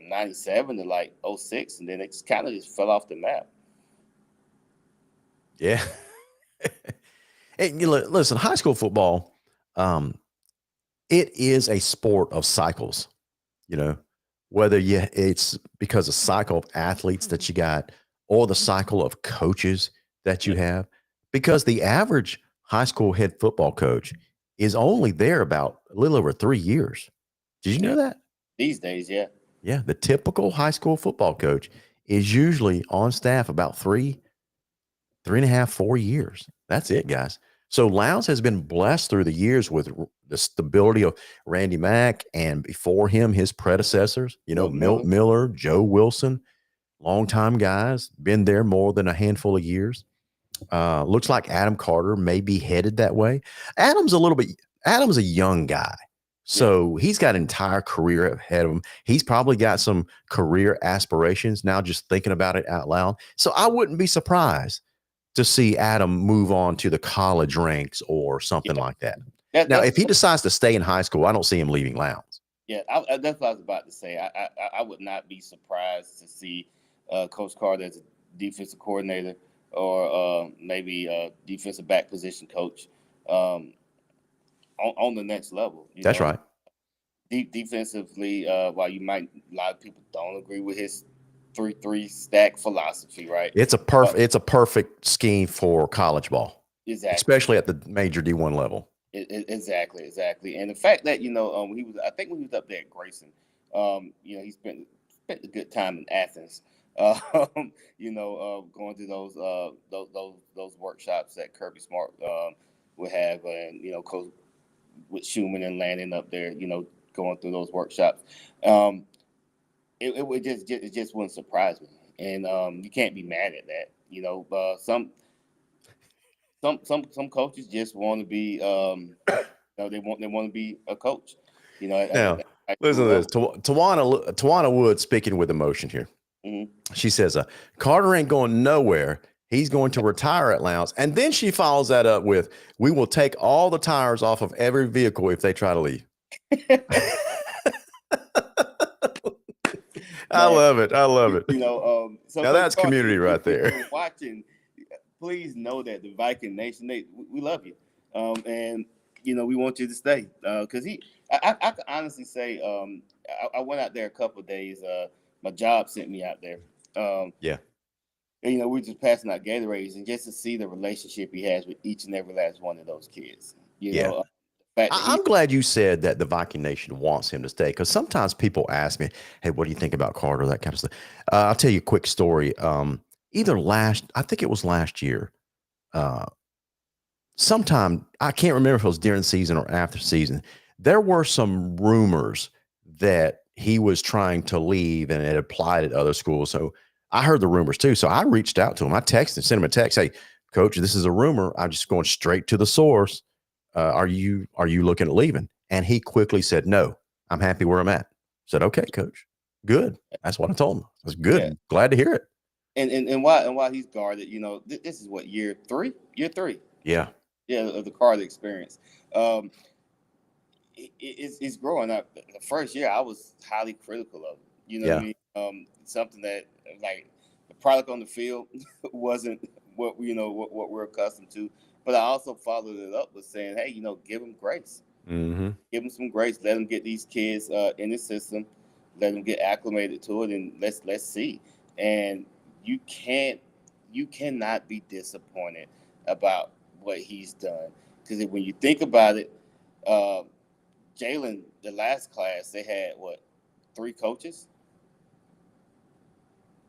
97 to like 06, and then it just kind of fell off the map. Yeah. Hey, listen, high school football, it is a sport of cycles, whether it's because of cycle of athletes that you got or the cycle of coaches that you have, because the average high school head football coach is only there about a little over 3 years. Did you know that? These days, yeah. Yeah, the typical high school football coach is usually on staff about 3.5, 4 years. That's it, guys. So Lowndes has been blessed through the years with the stability of Randy Mack, and before him, his predecessors, Milt Miller, Joe Wilson, longtime guys, been there more than a handful of years. Looks like Adam Carter may be headed that way. Adam's a young guy. So he's got an entire career ahead of him. He's probably got some career aspirations now, just thinking about it out loud. So I wouldn't be surprised to see Adam move on to the college ranks or something like that. Now, if he decides to stay in high school, I don't see him leaving Lowndes. Yeah, that's what I was about to say. I would not be surprised to see Coach Carter as a defensive coordinator or maybe a defensive back position coach on the next level. That's right. Defensively, while a lot of people don't agree with his 3-3 stack philosophy, right? It's a perfect scheme for college ball, exactly, especially at the major D1 level. Exactly. And the fact that when he was up there at Grayson, he spent a good time in Athens, going through those workshops that Kirby Smart would have, and Coach with Schumann and Landon up there, going through those workshops. It just wouldn't surprise me, and you can't be mad at that. Some coaches just want to be, they want to be a coach. Now, listen to this. Tawana Wood speaking with emotion here. Mm-hmm. She says, "Carter ain't going nowhere. He's going to retire at Lowndes." And then she follows that up with, "We will take all the tires off of every vehicle if they try to leave." I love it. So now that's community right there. Watching, please know that the Viking Nation, we love you, and we want you to stay. Because I can honestly say, I went out there a couple of days. My job sent me out there. Yeah. And, we're just passing out Gatorades, and just to see the relationship he has with each and every last one of those kids. I'm glad you said that the Viking Nation wants him to stay, because sometimes people ask me, "Hey, what do you think about Carter?" That kind of stuff. I'll tell you a quick story. I think it was last year. Sometime, I can't remember if it was during season or after season, there were some rumors that he was trying to leave and it applied at other schools. So I heard the rumors too. So I reached out to him. I texted, sent him a text. "Hey, Coach, this is a rumor. I'm just going straight to the source. Are you looking at leaving?" And he quickly said, "No, I'm happy where I'm at." Said, okay, coach, good. That's what I told him. That's good. Yeah. Glad to hear it. And while he's guarded, this is what, year three. Yeah. Of the Carter experience. It's growing up. The first year, I was highly critical of it. You know what I mean? Something that, like, the product on the field wasn't what what we're accustomed to. But I also followed it up with saying, hey, give them grace. Mm-hmm. Give them some grace. Let them get these kids in the system. Let them get acclimated to it, and let's see. And you cannot be disappointed about what he's done, because when you think about it, Jalen, the last class, they had what, 3 coaches?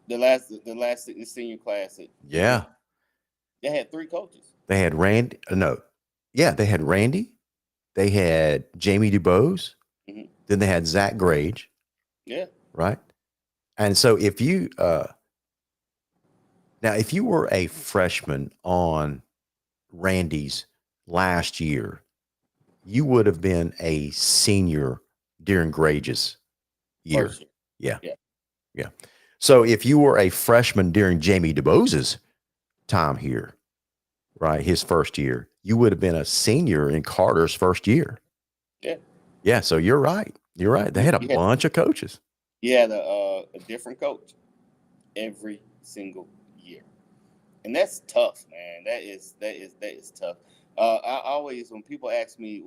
The senior class. Yeah. They had 3 coaches. They had Randy. No. Yeah, they had Randy. They had Jamie DuBose. Mm-hmm. Then they had Zach Grage. Yeah. Right. And so if you were a freshman on Randy's last year, you would have been a senior during Grage's year. Yeah. So if you were a freshman during Jamie DuBose's time here, right, his first year, you would have been a senior in Carter's first year. Yeah. Yeah. So you're right. You're right. They had a bunch of coaches. You had a different coach every single year, and that's tough, man. That is tough. I always, when people ask me,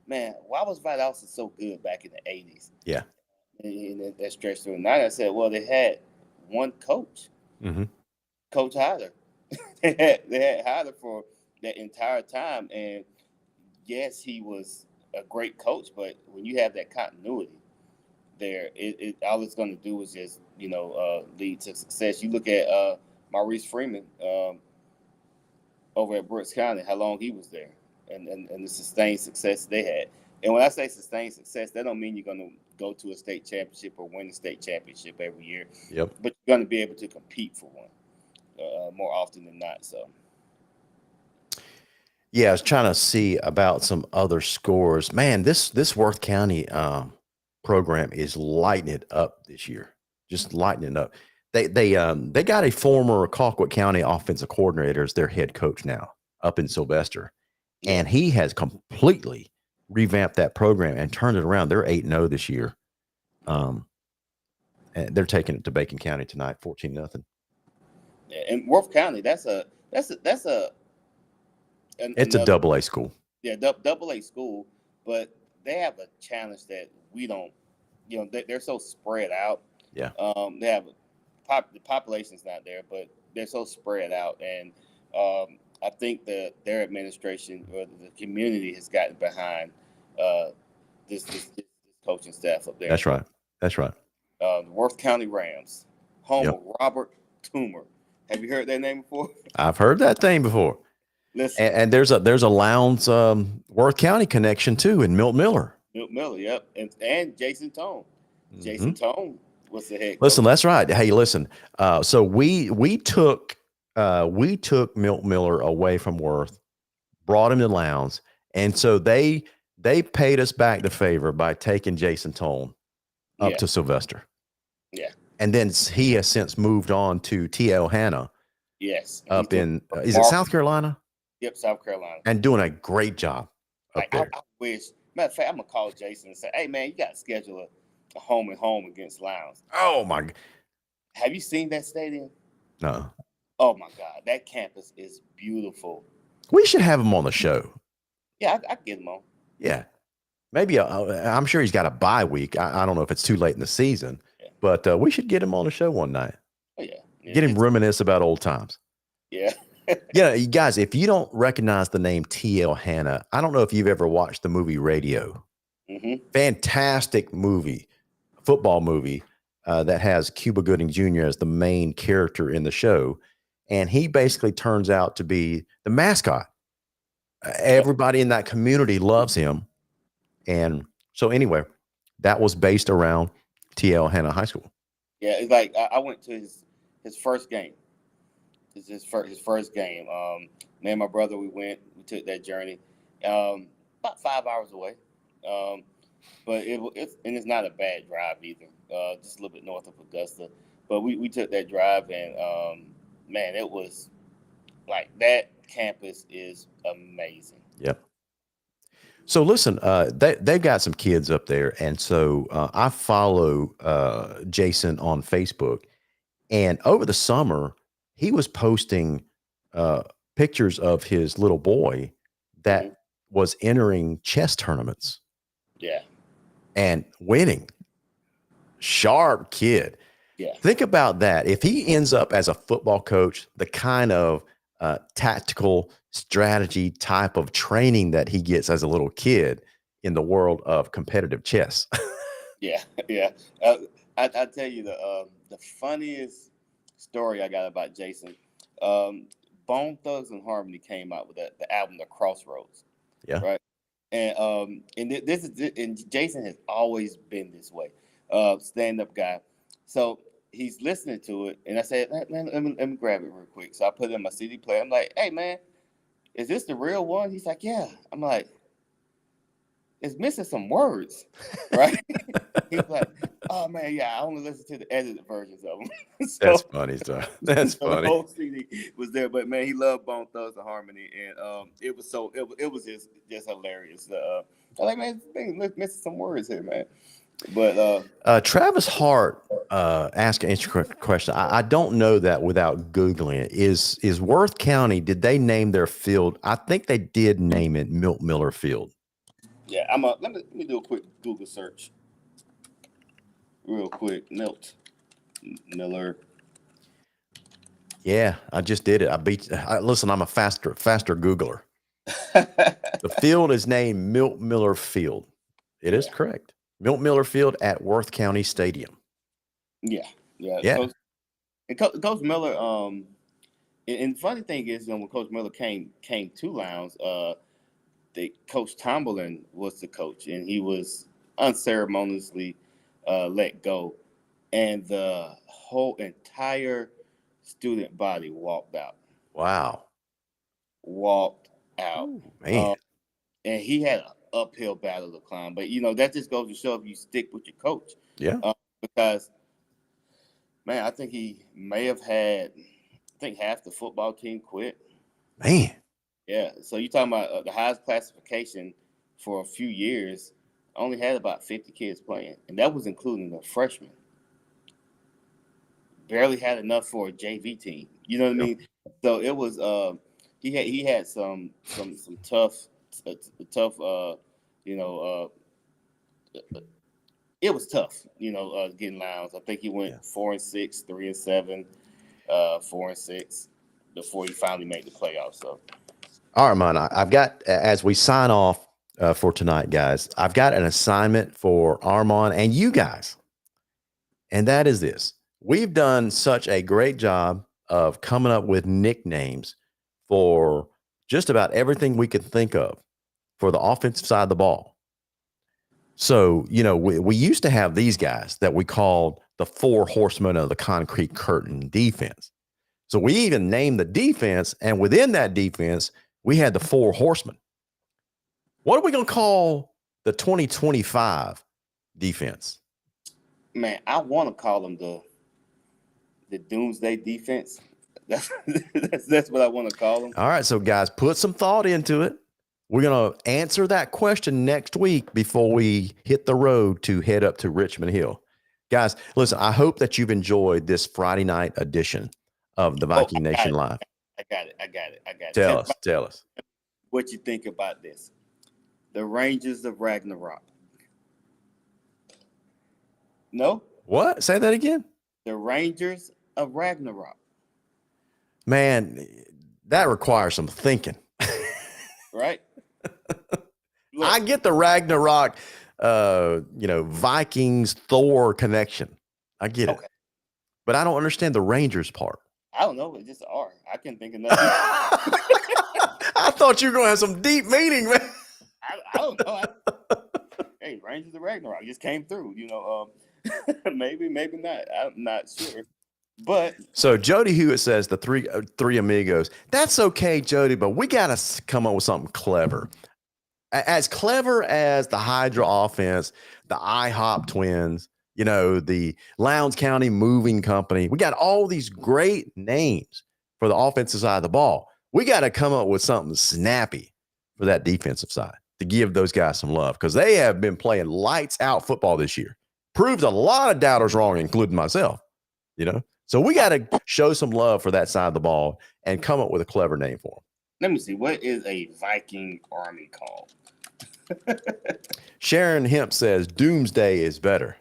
man, why was Valdosta so good back in the 80s? Yeah. And that stretched through the 90s. I said, well, they had one coach, Coach Hyder. they had Hyder for that entire time, and yes, he was a great coach, but when you have that continuity there, it all it's going to do is just lead to success. You look at Maurice Freeman over at Brooks County, how long he was there, and the sustained success they had. And when I say sustained success, that don't mean you're going to go to a state championship or win a state championship every year. Yep. But you're going to be able to compete for one more often than not. So. Yeah, I was trying to see about some other scores. Man, this Worth County program is lighting it up this year. Just lighting it up. They got a former Colquitt County offensive coordinator as their head coach now up in Sylvester, and he has completely revamped that program and turned it around. They're 8-0 this year. And they're taking it to Bacon County tonight, 14-0. Yeah, and Worth County, it's a double-A school. Yeah, double-A school, but they have a challenge that we don't. They're so spread out. Yeah. They have the population's not there, but they're so spread out, and I think their administration or the community has gotten behind this coaching staff up there. That's right. The Worth County Rams, home of Robert Toomer. Have you heard that name before? I've heard that name before. Listen, and there's a Lowndes Worth County connection too in Milt Miller. Milt Miller, yep, and Jason Tone. Jason Tone was the head coach. Listen, that's right. Hey, listen. So we took Milt Miller away from Worth, brought him to Lowndes, and so they paid us back the favor by taking Jason Tone up to Sylvester. Yeah. And then he has since moved on to T.L. Hanna. Yes. Up in is it South Carolina? Yep, South Carolina. And doing a great job up there. I wish. Matter of fact, I'm gonna call Jason and say, "Hey, man, you got to schedule a home and home against Lowndes." Oh my! Have you seen that stadium? No. Oh my God, that campus is beautiful. We should have him on the show. Yeah, I get him on. Yeah, maybe. I'm sure he's got a bye week. I don't know if it's too late in the season, but we should get him on the show one night. Oh yeah. Get him reminisce about old times. Yeah. Yeah, you guys, if you don't recognize the name T.L. Hanna, I don't know if you've ever watched the movie Radio. Fantastic movie, football movie that has Cuba Gooding Jr. as the main character in the show. And he basically turns out to be the mascot. Everybody in that community loves him. And so anyway, that was based around T.L. Hanna High School. Yeah, it's like I went to his first game. His first game. Me and my brother, we took that journey. About 5 hours away. but it's not a bad drive either. Just a little bit north of Augusta, but we took that drive and man, it was like that campus is amazing. Yep. So listen, they've got some kids up there, and so I follow Jason on Facebook, and over the summer he was posting pictures of his little boy that was entering chess tournaments. Yeah. And winning. Sharp kid. Yeah. Think about that. If he ends up as a football coach, the kind of tactical strategy type of training that he gets as a little kid in the world of competitive chess. Yeah. I tell you the funniest story I got about Jason. Bone Thugs and Harmony came out with the album The Crossroads. Yeah. Right. And this is, and Jason has always been this way, stand-up guy. So he's listening to it, and I said, let me grab it real quick. So I put it in my CD player. I'm like, hey man, is this the real one? He's like, yeah. I'm like, it's missing some words, right? He's like, oh man, yeah, I only listen to the edited versions of them. So, that's funny stuff. That's funny. The whole CD was there, but man, he loved Bone Thugs and Harmony, and it was just hilarious. I'm like, man, missing some words here, man. But Travis Hart asked an interesting question. I don't know that without Googling it. Is Worth County, did they name their field? I think they did name it Milt Miller Field. Yeah, let me do a quick Google search. Real quick. Milt Miller. Yeah, I just did it. Listen, I'm a faster Googler. The field is named Milt Miller Field. It is correct. Milt Miller Field at Worth County Stadium. Yeah. Coach Miller, and the funny thing is, when Coach Miller came to Lowndes, Coach Tomberlin was the coach, and he was unceremoniously let go, and the whole entire student body walked out. Wow. Walked out. Ooh, man. And he had an uphill battle to climb, but that just goes to show if you stick with your coach. Yeah. Because man, I think he may have had, half the football team quit. Man. Yeah, so you're talking about the highest classification for a few years, only had about 50 kids playing, and that was including the freshmen. Barely had enough for a JV team. You know what I mean? So it was he had some tough it was tough, getting Lowndes. I think he went 4-6, 3-7, 4-6 before he finally made the playoffs. So. All right, man. I've got, as we sign off for tonight, guys, I've got an assignment for Armand and you guys. And that is this. We've done such a great job of coming up with nicknames for just about everything we could think of for the offensive side of the ball. So, we used to have these guys that we called the 4 horsemen of the concrete curtain defense. So we even named the defense, and within that defense, we had the 4 horsemen. What are we going to call the 2025 defense? Man, I want to call them the Doomsday defense. That's what I want to call them. All right, so guys, put some thought into it. We're going to answer that question next week before we hit the road to head up to Richmond Hill. Guys, listen, I hope that you've enjoyed this Friday night edition of the Viking Nation Live. I got it. Tell us. What you think about this. The Rangers of Ragnarok. No? What? Say that again? The Rangers of Ragnarok. Man, that requires some thinking. Right? Look, I get the Ragnarok, Vikings, Thor connection. I get it. But I don't understand the Rangers part. I don't know. It's just R. I can't think of nothing. I thought you were going to have some deep meaning, man. I don't know. Hey, Rangers of Ragnarok just came through. Maybe not. I'm not sure. But so Jody Hewitt says the three amigos. That's okay, Jody, but we got to come up with something clever. As clever as the Hydra offense, the IHOP twins, the Lowndes County Moving Company, we got all these great names for the offensive side of the ball. We got to come up with something snappy for that defensive side to give those guys some love, because they have been playing lights out football this year. Proved a lot of doubters wrong, including myself, So we got to show some love for that side of the ball and come up with a clever name for them. Let me see. What is a Viking army called? Sharon Hemp says Doomsday is better.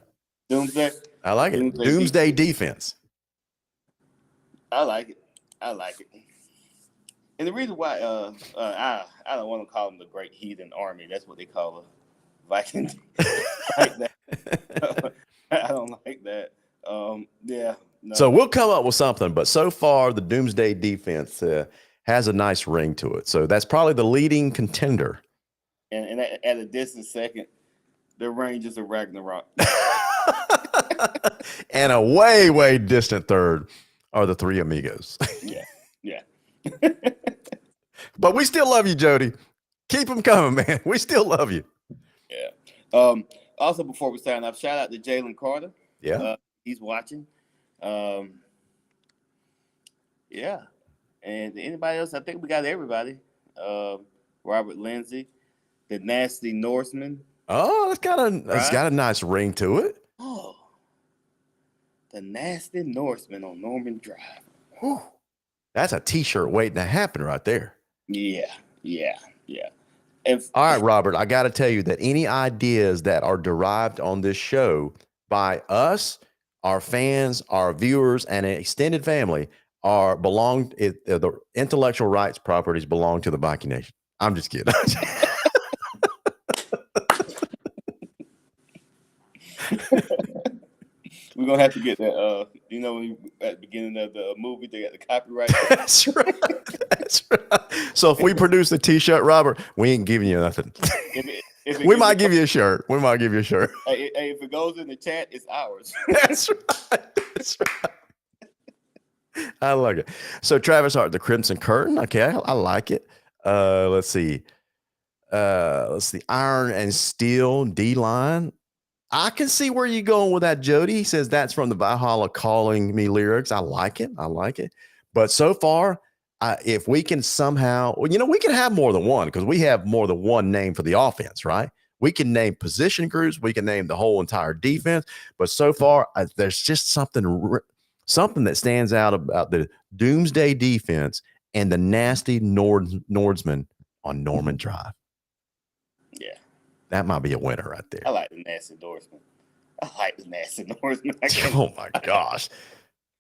Doomsday? I like it. Doomsday defense. I like it. And the reason why I don't want to call them the Great Heathen Army. That's what they call a Viking. Like that. I don't like that. Yeah. No. So we'll come up with something, but so far the Doomsday defense has a nice ring to it. So that's probably the leading contender. And at a distant second, the Rangers of Ragnarok. And a way, way distant third are the Three Amigos. Yeah. But we still love you, Jody. Keep them coming, man. We still love you. Yeah. Also, before we sign off, shout out to Jalen Carter. Yeah. He's watching. Yeah. And anybody else? I think we got everybody. Robert Lindsay, the Nasty Norseman. Oh, it's got a nice ring to it. Oh, the Nasty Norseman on Norman Drive. Whew. That's a T-shirt waiting to happen right there. Yeah. All right, Robert, I got to tell you that any ideas that are derived on this show by us, our fans, our viewers, and an extended family the intellectual rights properties belong to the Viking Nation. I'm just kidding. We're gonna have to get that. At the beginning of the movie, they got the copyright. That's right. So if we produce a T-shirt, Robert, we ain't giving you nothing. We might give you a shirt. Hey, if it goes in the chat, it's ours. That's right. I like it. So Travis Hart, the Crimson Curtain. Okay, I like it. Let's see. Iron and Steel D-line. I can see where you're going with that, Jody. He says that's from the Valhalla Calling Me lyrics. I like it. But so far, if we can somehow, we can have more than one, because we have more than one name for the offense, right? We can name position groups. We can name the whole entire defense. But so far, there's just something that stands out about the Doomsday defense and the Nasty Nordsman on Norman Drive. Yeah. That might be a winner right there. I like the Nasty Nordsman. Oh my gosh.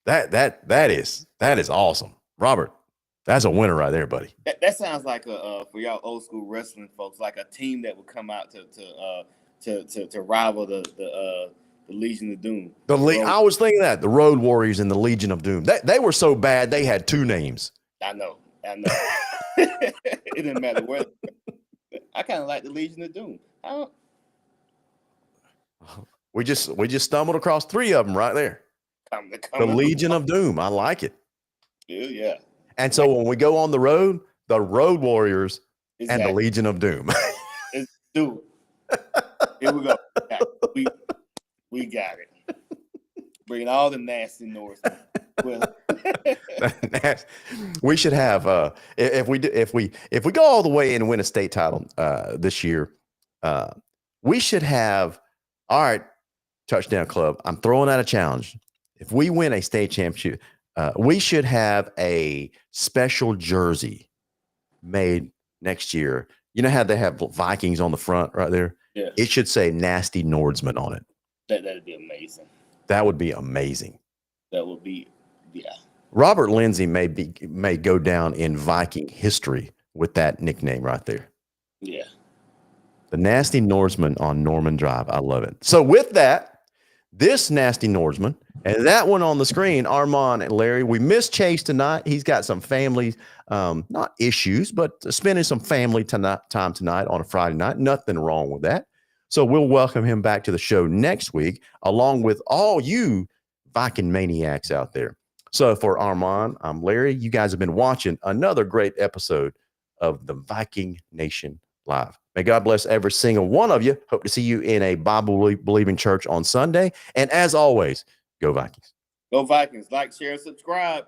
That is awesome. Robert, that's a winner right there, buddy. That sounds like for y'all old school wrestling folks, like a team that would come out to rival the Legion of Doom. I was thinking that the Road Warriors and the Legion of Doom. They were so bad they had two names. I know. It didn't matter where. I kind of like the Legion of Doom. We just stumbled across three of them right there. The Legion of Doom. I like it. Yeah. And so when we go on the Road Warriors and the Legion of Doom. Let's do it. Here we go. We got it. Bringing all the nasty North. We should have if we go all the way and win a state title this year, we should have. All right, Touchdown Club, I'm throwing out a challenge. If we win a state championship, we should have a special jersey made next year. You know how they have Vikings on the front right there? Yeah. It should say Nasty Nordsman on it. That'd be amazing. That would be amazing. That would be, yeah. Robert Lindsay may go down in Viking history with that nickname right there. Yeah. The Nasty Nordsman on Norman Drive. I love it. So with that, this Nasty Nordsman and that one on the screen, Armand and Larry, we missed Chase tonight. He's got some family, not issues, but spending some family time tonight on a Friday night. Nothing wrong with that. So we'll welcome him back to the show next week, along with all you Viking maniacs out there. So for Armand, I'm Larry. You guys have been watching another great episode of the Viking Nation Live. May God bless every single one of you. Hope to see you in a Bible-believing church on Sunday. And as always, go Vikings. Go Vikings. Like, share, and subscribe.